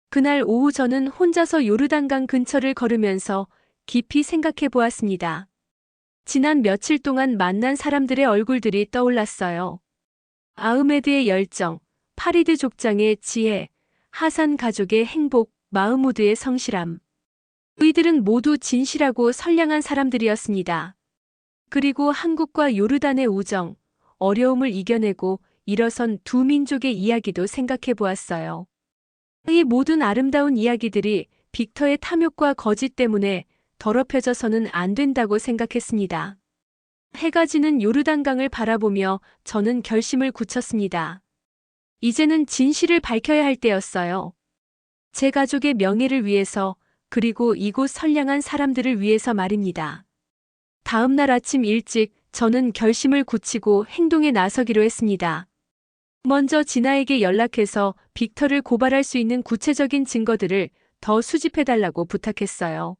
그날 오후 저는 혼자서 요르단강 근처를 걸으면서 깊이 생각해 보았습니다. 지난 며칠 동안 만난 사람들의 얼굴들이 떠올랐어요. 아흐메드의 열정, 파리드 족장의 지혜, 하산 가족의 행복, 마흐무드의 성실함. 이들은 모두 진실하고 선량한 사람들이었습니다. 그리고 한국과 요르단의 우정, 어려움을 이겨내고 일어선 두 민족의 이야기도 생각해 보았어요. 이 모든 아름다운 이야기들이 빅터의 탐욕과 거짓 때문에 더럽혀져서는 안 된다고 생각했습니다. 해가 지는 요르단강을 바라보며 저는 결심을 굳혔습니다. 이제는 진실을 밝혀야 할 때였어요. 제 가족의 명예를 위해서, 그리고 이곳 선량한 사람들을 위해서 말입니다. 다음 날 아침 일찍 저는 결심을 굳히고 행동에 나서기로 했습니다. 먼저 진아에게 연락해서 빅터를 고발할 수 있는 구체적인 증거들을 더 수집해달라고 부탁했어요.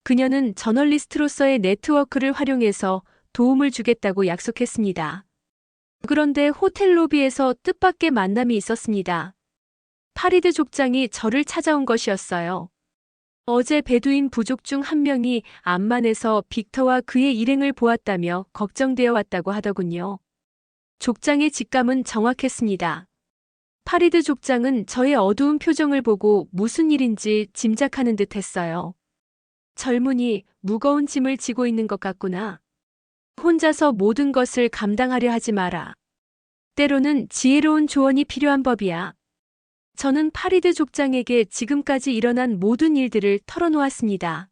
그녀는 저널리스트로서의 네트워크를 활용해서 도움을 주겠다고 약속했습니다. 그런데 호텔 로비에서 뜻밖의 만남이 있었습니다. 파리드 족장이 저를 찾아온 것이었어요. 어제 베두인 부족 중 한 명이 암만에서 빅터와 그의 일행을 보았다며 걱정되어 왔다고 하더군요. 족장의 직감은 정확했습니다. 파리드 족장은 저의 어두운 표정을 보고 무슨 일인지 짐작하는 듯 했어요. 젊은이, 무거운 짐을 지고 있는 것 같구나. 혼자서 모든 것을 감당하려 하지 마라. 때로는 지혜로운 조언이 필요한 법이야. 저는 파리드 족장에게 지금까지 일어난 모든 일들을 털어놓았습니다.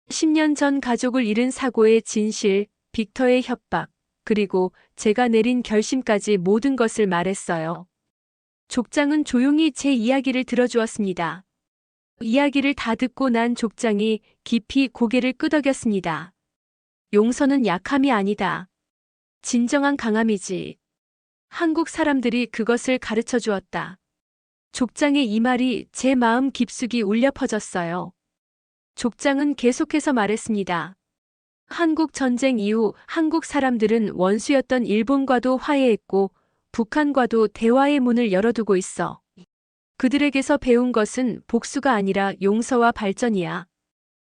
10년 전 가족을 잃은 사고의 진실, 빅터의 협박, 그리고 제가 내린 결심까지 모든 것을 말했어요. 족장은 조용히 제 이야기를 들어주었습니다. 이야기를 다 듣고 난 족장이 깊이 고개를 끄덕였습니다. 용서는 약함이 아니다. 진정한 강함이지. 한국 사람들이 그것을 가르쳐 주었다. 족장의 이 말이 제 마음 깊숙이 울려 퍼졌어요. 족장은 계속해서 말했습니다. 한국 전쟁 이후 한국 사람들은 원수였던 일본과도 화해했고 북한과도 대화의 문을 열어두고 있어. 그들에게서 배운 것은 복수가 아니라 용서와 발전이야.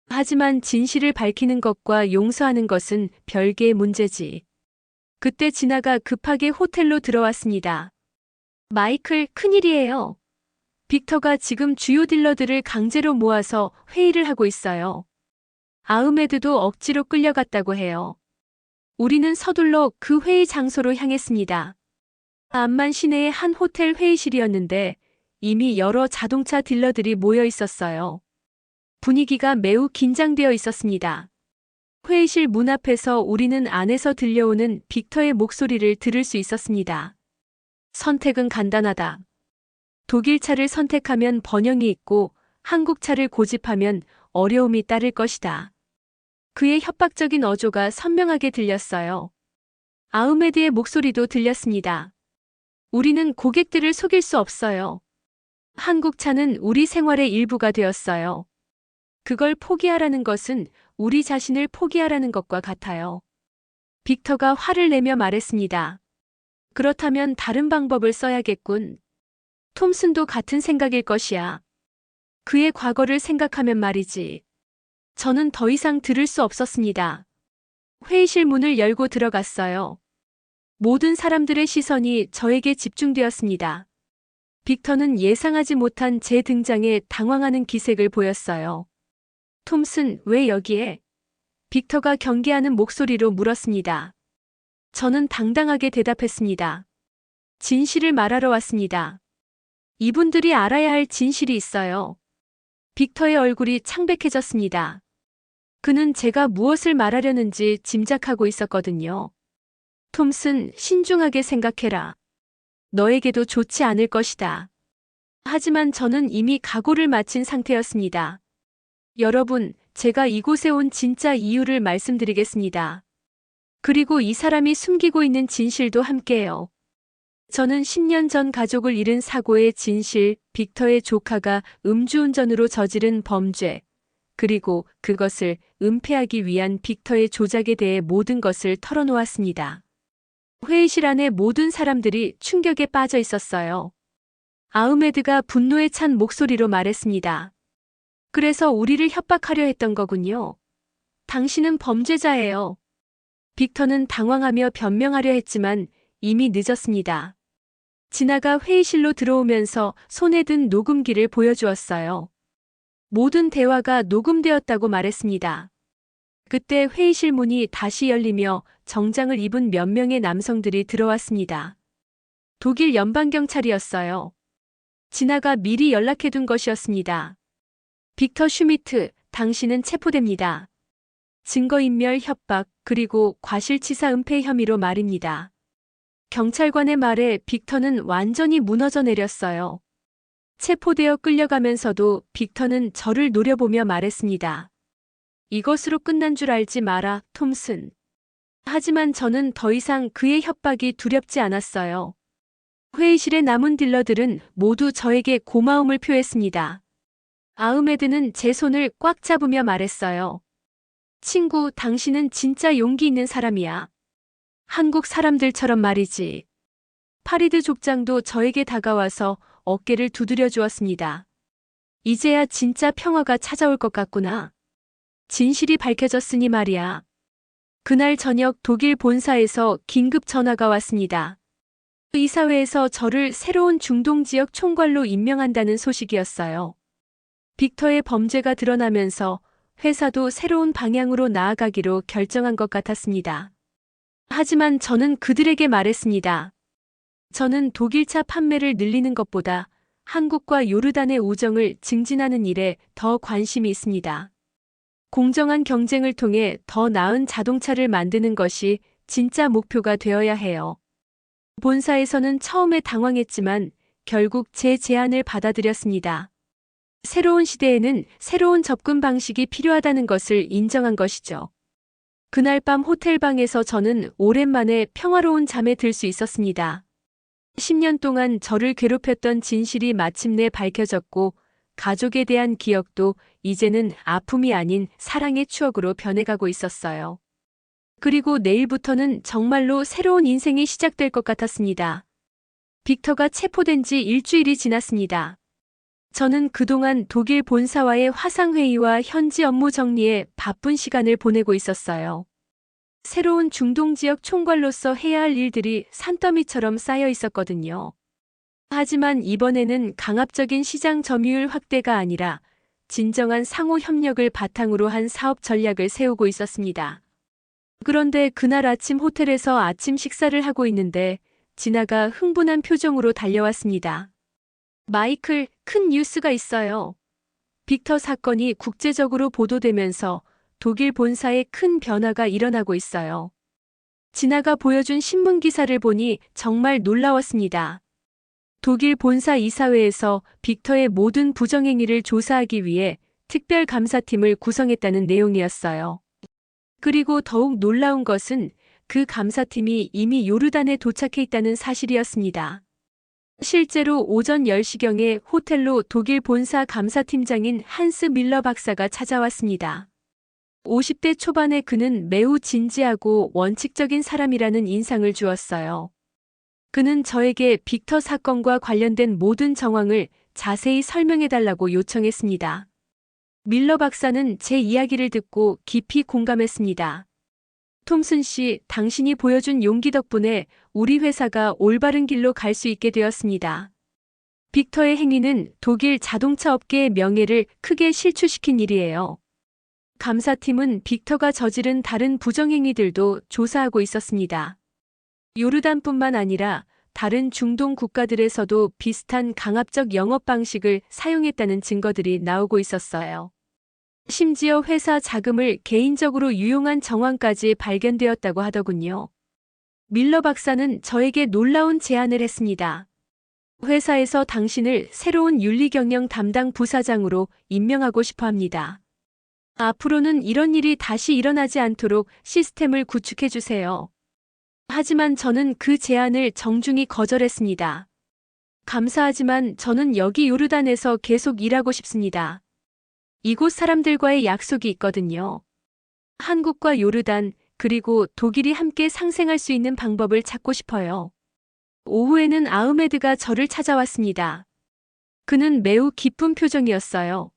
하지만 진실을 밝히는 것과 용서하는 것은 별개의 문제지. 그때 진아가 급하게 호텔로 들어왔습니다. 마이클, 큰일이에요. 빅터가 지금 주요 딜러들을 강제로 모아서 회의를 하고 있어요. 아흐메드도 억지로 끌려갔다고 해요. 우리는 서둘러 그 회의 장소로 향했습니다. 암만 시내의 한 호텔 회의실이었는데 이미 여러 자동차 딜러들이 모여 있었어요. 분위기가 매우 긴장되어 있었습니다. 회의실 문 앞에서 우리는 안에서 들려오는 빅터의 목소리를 들을 수 있었습니다. 선택은 간단하다. 독일 차를 선택하면 번영이 있고 한국 차를 고집하면 어려움이 따를 것이다. 그의 협박적인 어조가 선명하게 들렸어요. 아흐메드의 목소리도 들렸습니다. 우리는 고객들을 속일 수 없어요. 한국 차는 우리 생활의 일부가 되었어요. 그걸 포기하라는 것은 우리 자신을 포기하라는 것과 같아요. 빅터가 화를 내며 말했습니다. 그렇다면 다른 방법을 써야겠군. 톰슨도 같은 생각일 것이야. 그의 과거를 생각하면 말이지. 저는 더 이상 들을 수 없었습니다. 회의실 문을 열고 들어갔어요. 모든 사람들의 시선이 저에게 집중되었습니다. 빅터는 예상하지 못한 제 등장에 당황하는 기색을 보였어요. 톰슨, 왜 여기에? 빅터가 경계하는 목소리로 물었습니다. 저는 당당하게 대답했습니다. 진실을 말하러 왔습니다. 이분들이 알아야 할 진실이 있어요. 빅터의 얼굴이 창백해졌습니다. 그는 제가 무엇을 말하려는지 짐작하고 있었거든요. 톰슨, 신중하게 생각해라. 너에게도 좋지 않을 것이다. 하지만 저는 이미 각오를 마친 상태였습니다. 여러분, 제가 이곳에 온 진짜 이유를 말씀드리겠습니다. 그리고 이 사람이 숨기고 있는 진실도 함께해요. 저는 10년 전 가족을 잃은 사고의 진실, 빅터의 조카가 음주운전으로 저지른 범죄, 그리고 그것을 은폐하기 위한 빅터의 조작에 대해 모든 것을 털어놓았습니다. 회의실 안에 모든 사람들이 충격에 빠져 있었어요. 아흐메드가 분노에 찬 목소리로 말했습니다. 그래서 우리를 협박하려 했던 거군요. 당신은 범죄자예요. 빅터는 당황하며 변명하려 했지만 이미 늦었습니다. 진아가 회의실로 들어오면서 손에 든 녹음기를 보여주었어요. 모든 대화가 녹음되었다고 말했습니다. 그때 회의실 문이 다시 열리며 정장을 입은 몇 명의 남성들이 들어왔습니다. 독일 연방경찰이었어요. 진아가 미리 연락해둔 것이었습니다. 빅터 슈미트, 당신은 체포됩니다. 증거인멸 협박, 그리고 과실치사 은폐 혐의로 말입니다. 경찰관의 말에 빅터는 완전히 무너져 내렸어요. 체포되어 끌려가면서도 빅터는 저를 노려보며 말했습니다. 이것으로 끝난 줄 알지 마라, 톰슨. 하지만 저는 더 이상 그의 협박이 두렵지 않았어요. 회의실에 남은 딜러들은 모두 저에게 고마움을 표했습니다. 아흐메드는 제 손을 꽉 잡으며 말했어요. 친구, 당신은 진짜 용기 있는 사람이야. 한국 사람들처럼 말이지. 파리드 족장도 저에게 다가와서 어깨를 두드려 주었습니다. 이제야 진짜 평화가 찾아올 것 같구나. 진실이 밝혀졌으니 말이야. 그날 저녁 독일 본사에서 긴급 전화가 왔습니다. 이사회에서 저를 새로운 중동 지역 총괄로 임명한다는 소식이었어요. 빅터의 범죄가 드러나면서 회사도 새로운 방향으로 나아가기로 결정한 것 같았습니다. 하지만 저는 그들에게 말했습니다. 저는 독일차 판매를 늘리는 것보다 한국과 요르단의 우정을 증진하는 일에 더 관심이 있습니다. 공정한 경쟁을 통해 더 나은 자동차를 만드는 것이 진짜 목표가 되어야 해요. 본사에서는 처음에 당황했지만 결국 제 제안을 받아들였습니다. 새로운 시대에는 새로운 접근 방식이 필요하다는 것을 인정한 것이죠. 그날 밤 호텔방에서 저는 오랜만에 평화로운 잠에 들 수 있었습니다. 10년 동안 저를 괴롭혔던 진실이 마침내 밝혀졌고 가족에 대한 기억도 이제는 아픔이 아닌 사랑의 추억으로 변해가고 있었어요. 그리고 내일부터는 정말로 새로운 인생이 시작될 것 같았습니다. 빅터가 체포된 지 일주일이 지났습니다. 저는 그동안 독일 본사와의 화상회의와 현지 업무 정리에 바쁜 시간을 보내고 있었어요. 새로운 중동 지역 총괄로서 해야 할 일들이 산더미처럼 쌓여 있었거든요. 하지만 이번에는 강압적인 시장 점유율 확대가 아니라 진정한 상호 협력을 바탕으로 한 사업 전략을 세우고 있었습니다. 그런데 그날 아침 호텔에서 아침 식사를 하고 있는데 진아가 흥분한 표정으로 달려왔습니다. 마이클, 큰 뉴스가 있어요. 빅터 사건이 국제적으로 보도되면서 독일 본사에 큰 변화가 일어나고 있어요. 진아가 보여준 신문 기사를 보니 정말 놀라웠습니다. 독일 본사 이사회에서 빅터의 모든 부정행위를 조사하기 위해 특별감사팀을 구성했다는 내용이었어요. 그리고 더욱 놀라운 것은 그 감사팀이 이미 요르단에 도착해 있다는 사실이었습니다. 실제로 오전 10시경에 호텔로 독일 본사 감사팀장인 한스 밀러 박사가 찾아왔습니다. 50대 초반의 그는 매우 진지하고 원칙적인 사람이라는 인상을 주었어요. 그는 저에게 빅터 사건과 관련된 모든 정황을 자세히 설명해달라고 요청했습니다. 밀러 박사는 제 이야기를 듣고 깊이 공감했습니다. 톰슨 씨, 당신이 보여준 용기 덕분에 우리 회사가 올바른 길로 갈 수 있게 되었습니다. 빅터의 행위는 독일 자동차 업계의 명예를 크게 실추시킨 일이에요. 감사팀은 빅터가 저지른 다른 부정행위들도 조사하고 있었습니다. 요르단뿐만 아니라 다른 중동 국가들에서도 비슷한 강압적 영업 방식을 사용했다는 증거들이 나오고 있었어요. 심지어 회사 자금을 개인적으로 유용한 정황까지 발견되었다고 하더군요. 밀러 박사는 저에게 놀라운 제안을 했습니다. 회사에서 당신을 새로운 윤리경영 담당 부사장으로 임명하고 싶어 합니다. 앞으로는 이런 일이 다시 일어나지 않도록 시스템을 구축해 주세요. 하지만 저는 그 제안을 정중히 거절했습니다. 감사하지만 저는 여기 요르단에서 계속 일하고 싶습니다. 이곳 사람들과의 약속이 있거든요. 한국과 요르단, 그리고 독일이 함께 상생할 수 있는 방법을 찾고 싶어요. 오후에는 아흐메드가 저를 찾아왔습니다. 그는 매우 기쁜 표정이었어요.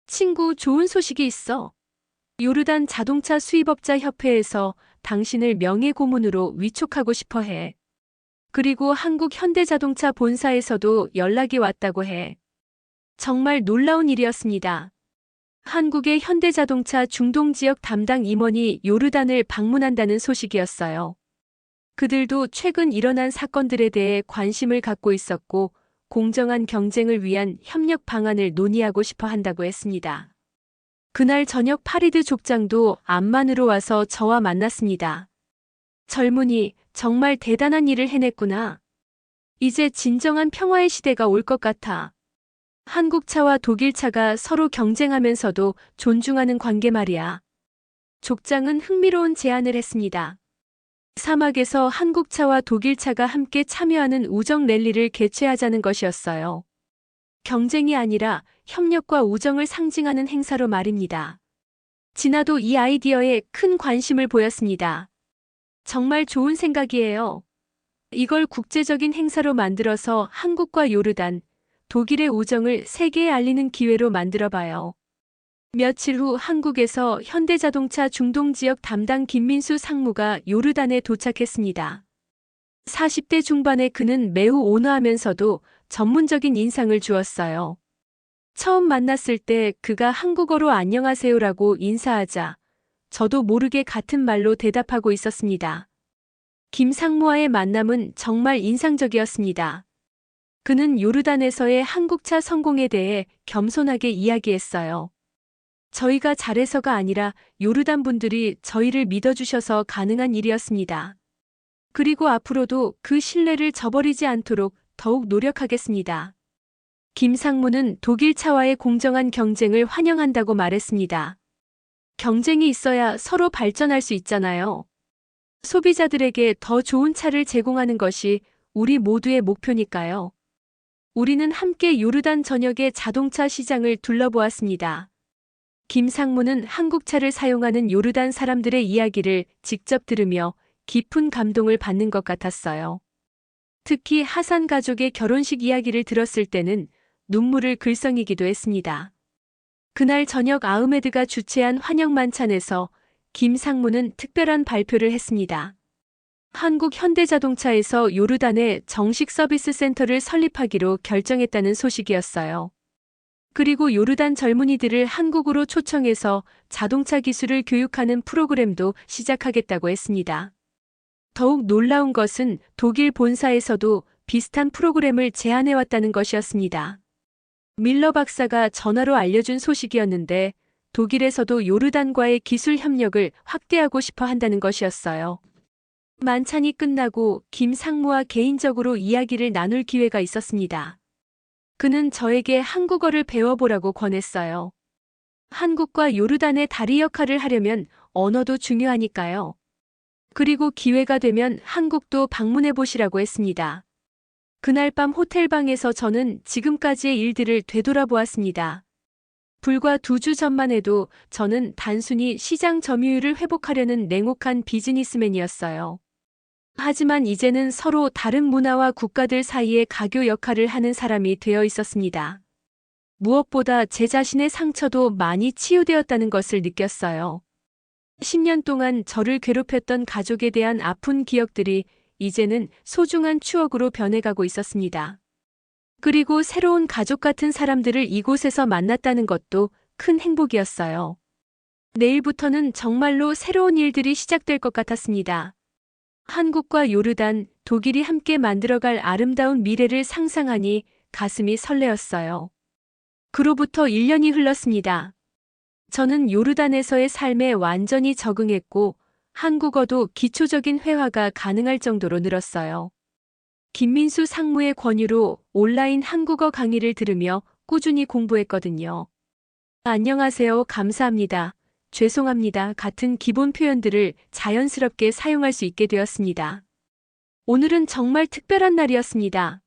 친구, 좋은 소식이 있어. 요르단 자동차 수입업자 협회에서 당신을 명예고문으로 위촉하고 싶어 해. 그리고 한국 현대자동차 본사에서도 연락이 왔다고 해. 정말 놀라운 일이었습니다. 한국의 현대자동차 중동 지역 담당 임원이 요르단을 방문한다는 소식이었어요. 그들도 최근 일어난 사건들에 대해 관심을 갖고 있었고 공정한 경쟁을 위한 협력 방안을 논의하고 싶어 한다고 했습니다. 그날 저녁 파리드 족장도 암만으로 와서 저와 만났습니다. 젊은이, 정말 대단한 일을 해냈구나. 이제 진정한 평화의 시대가 올 것 같아. 한국차와 독일차가 서로 경쟁하면서도 존중하는 관계 말이야. 족장은 흥미로운 제안을 했습니다. 사막에서 한국차와 독일차가 함께 참여하는 우정 랠리를 개최하자는 것이었어요. 경쟁이 아니라 협력과 우정을 상징하는 행사로 말입니다. 진아도 이 아이디어에 큰 관심을 보였습니다. 정말 좋은 생각이에요. 이걸 국제적인 행사로 만들어서 한국과 요르단, 독일의 우정을 세계에 알리는 기회로 만들어봐요. 며칠 후 한국에서 현대자동차 중동지역 담당 김민수 상무가 요르단에 도착했습니다. 40대 중반의 그는 매우 온화하면서도 전문적인 인상을 주었어요. 처음 만났을 때 그가 한국어로 안녕하세요라고 인사하자 저도 모르게 같은 말로 대답하고 있었습니다. 김 상무와의 만남은 정말 인상적이었습니다. 그는 요르단에서의 한국차 성공에 대해 겸손하게 이야기했어요. 저희가 잘해서가 아니라 요르단 분들이 저희를 믿어주셔서 가능한 일이었습니다. 그리고 앞으로도 그 신뢰를 저버리지 않도록 더욱 노력하겠습니다. 김 상무는 독일 차와의 공정한 경쟁을 환영한다고 말했습니다. 경쟁이 있어야 서로 발전할 수 있잖아요. 소비자들에게 더 좋은 차를 제공하는 것이 우리 모두의 목표니까요. 우리는 함께 요르단 전역의 자동차 시장을 둘러보았습니다. 김 상무는 한국차를 사용하는 요르단 사람들의 이야기를 직접 들으며 깊은 감동을 받는 것 같았어요. 특히 하산 가족의 결혼식 이야기를 들었을 때는 눈물을 글썽이기도 했습니다. 그날 저녁 아흐메드가 주최한 환영 만찬에서 김 상무는 특별한 발표를 했습니다. 한국 현대자동차에서 요르단에 정식 서비스 센터를 설립하기로 결정했다는 소식이었어요. 그리고 요르단 젊은이들을 한국으로 초청해서 자동차 기술을 교육하는 프로그램도 시작하겠다고 했습니다. 더욱 놀라운 것은 독일 본사에서도 비슷한 프로그램을 제안해왔다는 것이었습니다. 밀러 박사가 전화로 알려준 소식이었는데 독일에서도 요르단과의 기술 협력을 확대하고 싶어 한다는 것이었어요. 만찬이 끝나고 김 상무와 개인적으로 이야기를 나눌 기회가 있었습니다. 그는 저에게 한국어를 배워보라고 권했어요. 한국과 요르단의 다리 역할을 하려면 언어도 중요하니까요. 그리고 기회가 되면 한국도 방문해 보시라고 했습니다. 그날 밤 호텔방에서 저는 지금까지의 일들을 되돌아보았습니다. 불과 2주 전만 해도 저는 단순히 시장 점유율을 회복하려는 냉혹한 비즈니스맨이었어요. 하지만 이제는 서로 다른 문화와 국가들 사이의 가교 역할을 하는 사람이 되어 있었습니다. 무엇보다 제 자신의 상처도 많이 치유되었다는 것을 느꼈어요. 10년 동안 저를 괴롭혔던 가족에 대한 아픈 기억들이 이제는 소중한 추억으로 변해가고 있었습니다. 그리고 새로운 가족 같은 사람들을 이곳에서 만났다는 것도 큰 행복이었어요. 내일부터는 정말로 새로운 일들이 시작될 것 같았습니다. 한국과 요르단, 독일이 함께 만들어갈 아름다운 미래를 상상하니 가슴이 설레었어요. 그로부터 1년이 흘렀습니다. 저는 요르단에서의 삶에 완전히 적응했고 한국어도 기초적인 회화가 가능할 정도로 늘었어요. 김민수 상무의 권유로 온라인 한국어 강의를 들으며 꾸준히 공부했거든요. 안녕하세요, 감사합니다, 죄송합니다 같은 기본 표현들을 자연스럽게 사용할 수 있게 되었습니다. 오늘은 정말 특별한 날이었습니다.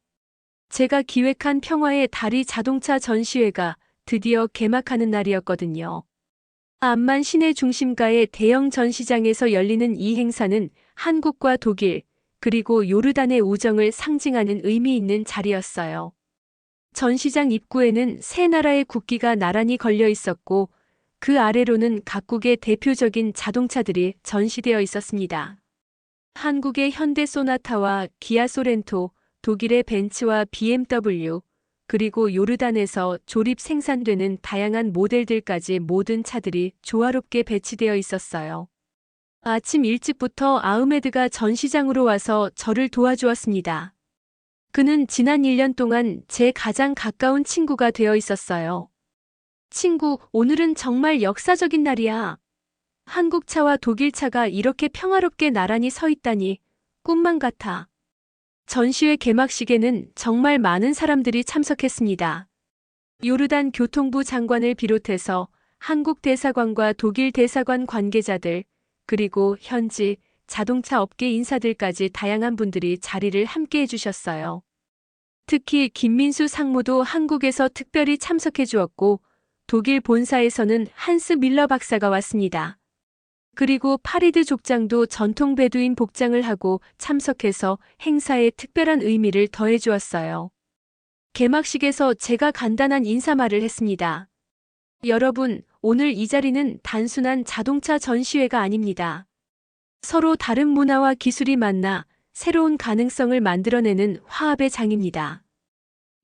제가 기획한 평화의 다리 자동차 전시회가 드디어 개막하는 날이었거든요. 암만 시내 중심가의 대형 전시장에서 열리는 이 행사는 한국과 독일, 그리고 요르단의 우정을 상징하는 의미 있는 자리였어요. 전시장 입구에는 세 나라의 국기가 나란히 걸려 있었고 그 아래로는 각국의 대표적인 자동차들이 전시되어 있었습니다. 한국의 현대 소나타와 기아 소렌토, 독일의 벤츠와 BMW, 그리고 요르단에서 조립 생산되는 다양한 모델들까지 모든 차들이 조화롭게 배치되어 있었어요. 아침 일찍부터 아흐메드가 전시장으로 와서 저를 도와주었습니다. 그는 지난 1년 동안 제 가장 가까운 친구가 되어 있었어요. 친구, 오늘은 정말 역사적인 날이야. 한국차와 독일차가 이렇게 평화롭게 나란히 서 있다니 꿈만 같아. 전시회 개막식에는 정말 많은 사람들이 참석했습니다. 요르단 교통부 장관을 비롯해서 한국 대사관과 독일 대사관 관계자들, 그리고 현지, 자동차 업계 인사들까지 다양한 분들이 자리를 함께 해주셨어요. 특히 김민수 상무도 한국에서 특별히 참석해 주었고, 독일 본사에서는 한스 밀러 박사가 왔습니다. 그리고 파리드 족장도 전통 베두인 복장을 하고 참석해서 행사에 특별한 의미를 더해 주었어요. 개막식에서 제가 간단한 인사말을 했습니다. 여러분, 오늘 이 자리는 단순한 자동차 전시회가 아닙니다. 서로 다른 문화와 기술이 만나 새로운 가능성을 만들어내는 화합의 장입니다.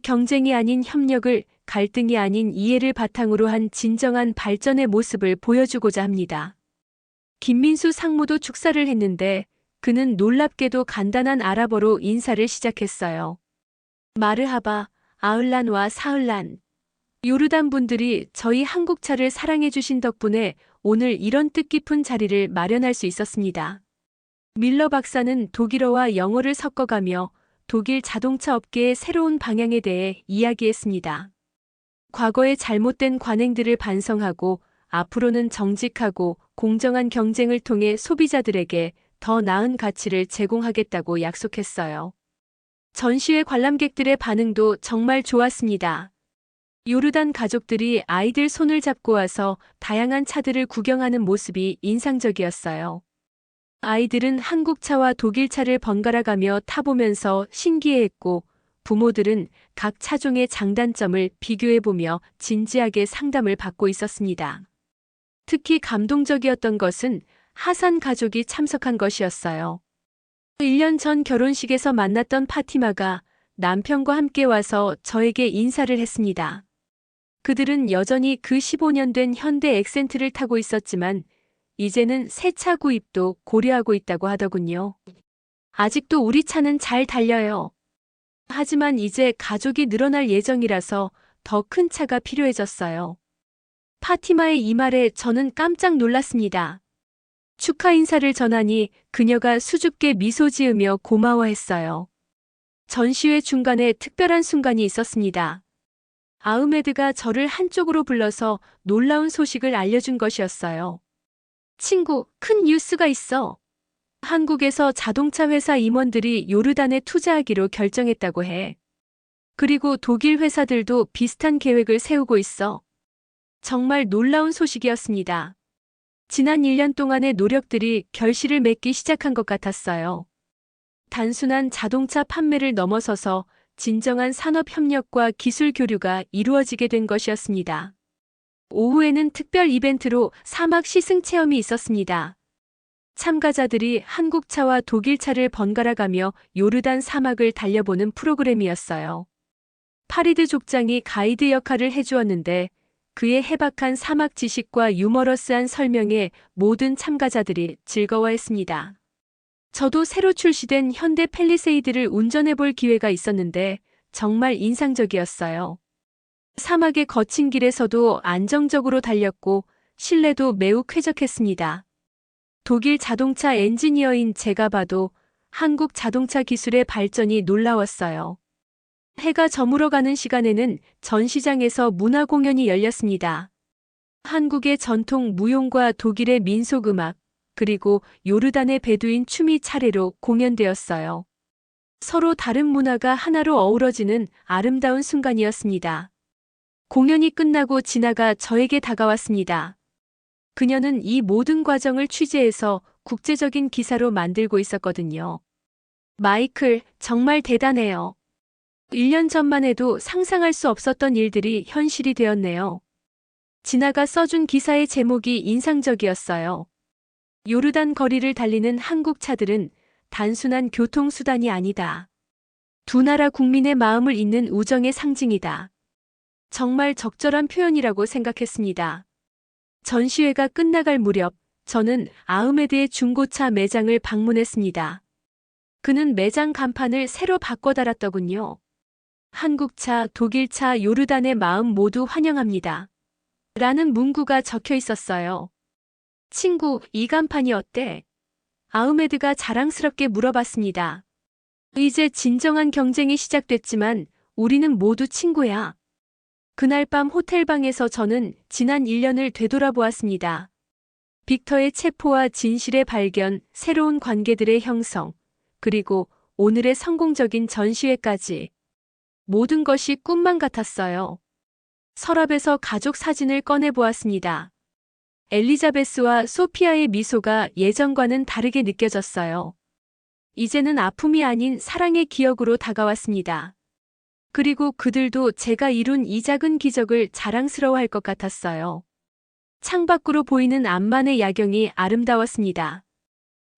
경쟁이 아닌 협력을, 갈등이 아닌 이해를 바탕으로 한 진정한 발전의 모습을 보여주고자 합니다. 김민수 상무도 축사를 했는데 그는 놀랍게도 간단한 아랍어로 인사를 시작했어요. 마르하바, 아흘란와 사흘란. 요르단 분들이 저희 한국차를 사랑해 주신 덕분에 오늘 이런 뜻깊은 자리를 마련할 수 있었습니다. 밀러 박사는 독일어와 영어를 섞어가며 독일 자동차 업계의 새로운 방향에 대해 이야기했습니다. 과거의 잘못된 관행들을 반성하고 앞으로는 정직하고 공정한 경쟁을 통해 소비자들에게 더 나은 가치를 제공하겠다고 약속했어요. 전시회 관람객들의 반응도 정말 좋았습니다. 요르단 가족들이 아이들 손을 잡고 와서 다양한 차들을 구경하는 모습이 인상적이었어요. 아이들은 한국차와 독일차를 번갈아 가며 타보면서 신기해했고, 부모들은 각 차종의 장단점을 비교해보며 진지하게 상담을 받고 있었습니다. 특히 감동적이었던 것은 하산 가족이 참석한 것이었어요. 1년 전 결혼식에서 만났던 파티마가 남편과 함께 와서 저에게 인사를 했습니다. 그들은 여전히 그 15년 된 현대 엑센트를 타고 있었지만 이제는 새 차 구입도 고려하고 있다고 하더군요. 아직도 우리 차는 잘 달려요. 하지만 이제 가족이 늘어날 예정이라서 더 큰 차가 필요해졌어요. 파티마의 이 말에 저는 깜짝 놀랐습니다. 축하 인사를 전하니 그녀가 수줍게 미소 지으며 고마워했어요. 전시회 중간에 특별한 순간이 있었습니다. 아흐메드가 저를 한쪽으로 불러서 놀라운 소식을 알려준 것이었어요. 친구, 큰 뉴스가 있어. 한국에서 자동차 회사 임원들이 요르단에 투자하기로 결정했다고 해. 그리고 독일 회사들도 비슷한 계획을 세우고 있어. 정말 놀라운 소식이었습니다. 지난 1년 동안의 노력들이 결실을 맺기 시작한 것 같았어요. 단순한 자동차 판매를 넘어서서 진정한 산업협력과 기술 교류가 이루어지게 된 것이었습니다. 오후에는 특별 이벤트로 사막 시승 체험이 있었습니다. 참가자들이 한국차와 독일차를 번갈아가며 요르단 사막을 달려보는 프로그램이었어요. 파리드 족장이 가이드 역할을 해주었는데 그의 해박한 사막 지식과 유머러스한 설명에 모든 참가자들이 즐거워했습니다. 저도 새로 출시된 현대 팰리세이드를 운전해볼 기회가 있었는데 정말 인상적이었어요. 사막의 거친 길에서도 안정적으로 달렸고 실내도 매우 쾌적했습니다. 독일 자동차 엔지니어인 제가 봐도 한국 자동차 기술의 발전이 놀라웠어요. 해가 저물어가는 시간에는 전시장에서 문화 공연이 열렸습니다. 한국의 전통 무용과 독일의 민속음악, 그리고 요르단의 베두인 춤이 차례로 공연되었어요. 서로 다른 문화가 하나로 어우러지는 아름다운 순간이었습니다. 공연이 끝나고 지나가 저에게 다가왔습니다. 그녀는 이 모든 과정을 취재해서 국제적인 기사로 만들고 있었거든요. 마이클, 정말 대단해요. 1년 전만 해도 상상할 수 없었던 일들이 현실이 되었네요. 지나가 써준 기사의 제목이 인상적이었어요. 요르단 거리를 달리는 한국 차들은 단순한 교통수단이 아니다. 두 나라 국민의 마음을 잇는 우정의 상징이다. 정말 적절한 표현이라고 생각했습니다. 전시회가 끝나갈 무렵 저는 아흐메드의 중고차 매장을 방문했습니다. 그는 매장 간판을 새로 바꿔 달았더군요. 한국차, 독일차, 요르단의 마음 모두 환영합니다. 라는 문구가 적혀 있었어요. 친구, 이 간판이 어때? 아흐메드가 자랑스럽게 물어봤습니다. 이제 진정한 경쟁이 시작됐지만 우리는 모두 친구야. 그날 밤 호텔방에서 저는 지난 1년을 되돌아보았습니다. 빅터의 체포와 진실의 발견, 새로운 관계들의 형성, 그리고 오늘의 성공적인 전시회까지 모든 것이 꿈만 같았어요. 서랍에서 가족 사진을 꺼내보았습니다. 엘리자베스와 소피아의 미소가 예전과는 다르게 느껴졌어요. 이제는 아픔이 아닌 사랑의 기억으로 다가왔습니다. 그리고 그들도 제가 이룬 이 작은 기적을 자랑스러워할 것 같았어요. 창밖으로 보이는 암만의 야경이 아름다웠습니다.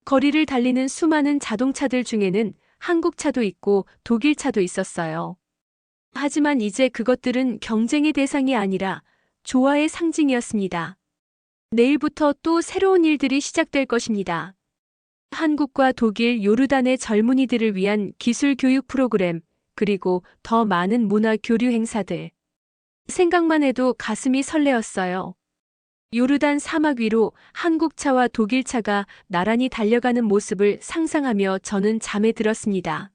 거리를 달리는 수많은 자동차들 중에는 한국차도 있고 독일차도 있었어요. 하지만 이제 그것들은 경쟁의 대상이 아니라 조화의 상징이었습니다. 내일부터 또 새로운 일들이 시작될 것입니다. 한국과 독일, 요르단의 젊은이들을 위한 기술 교육 프로그램, 그리고 더 많은 문화 교류 행사들. 생각만 해도 가슴이 설레었어요. 요르단 사막 위로 한국차와 독일차가 나란히 달려가는 모습을 상상하며 저는 잠에 들었습니다.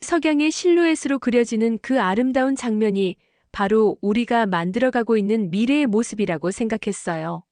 석양의 실루엣으로 그려지는 그 아름다운 장면이 바로 우리가 만들어가고 있는 미래의 모습이라고 생각했어요.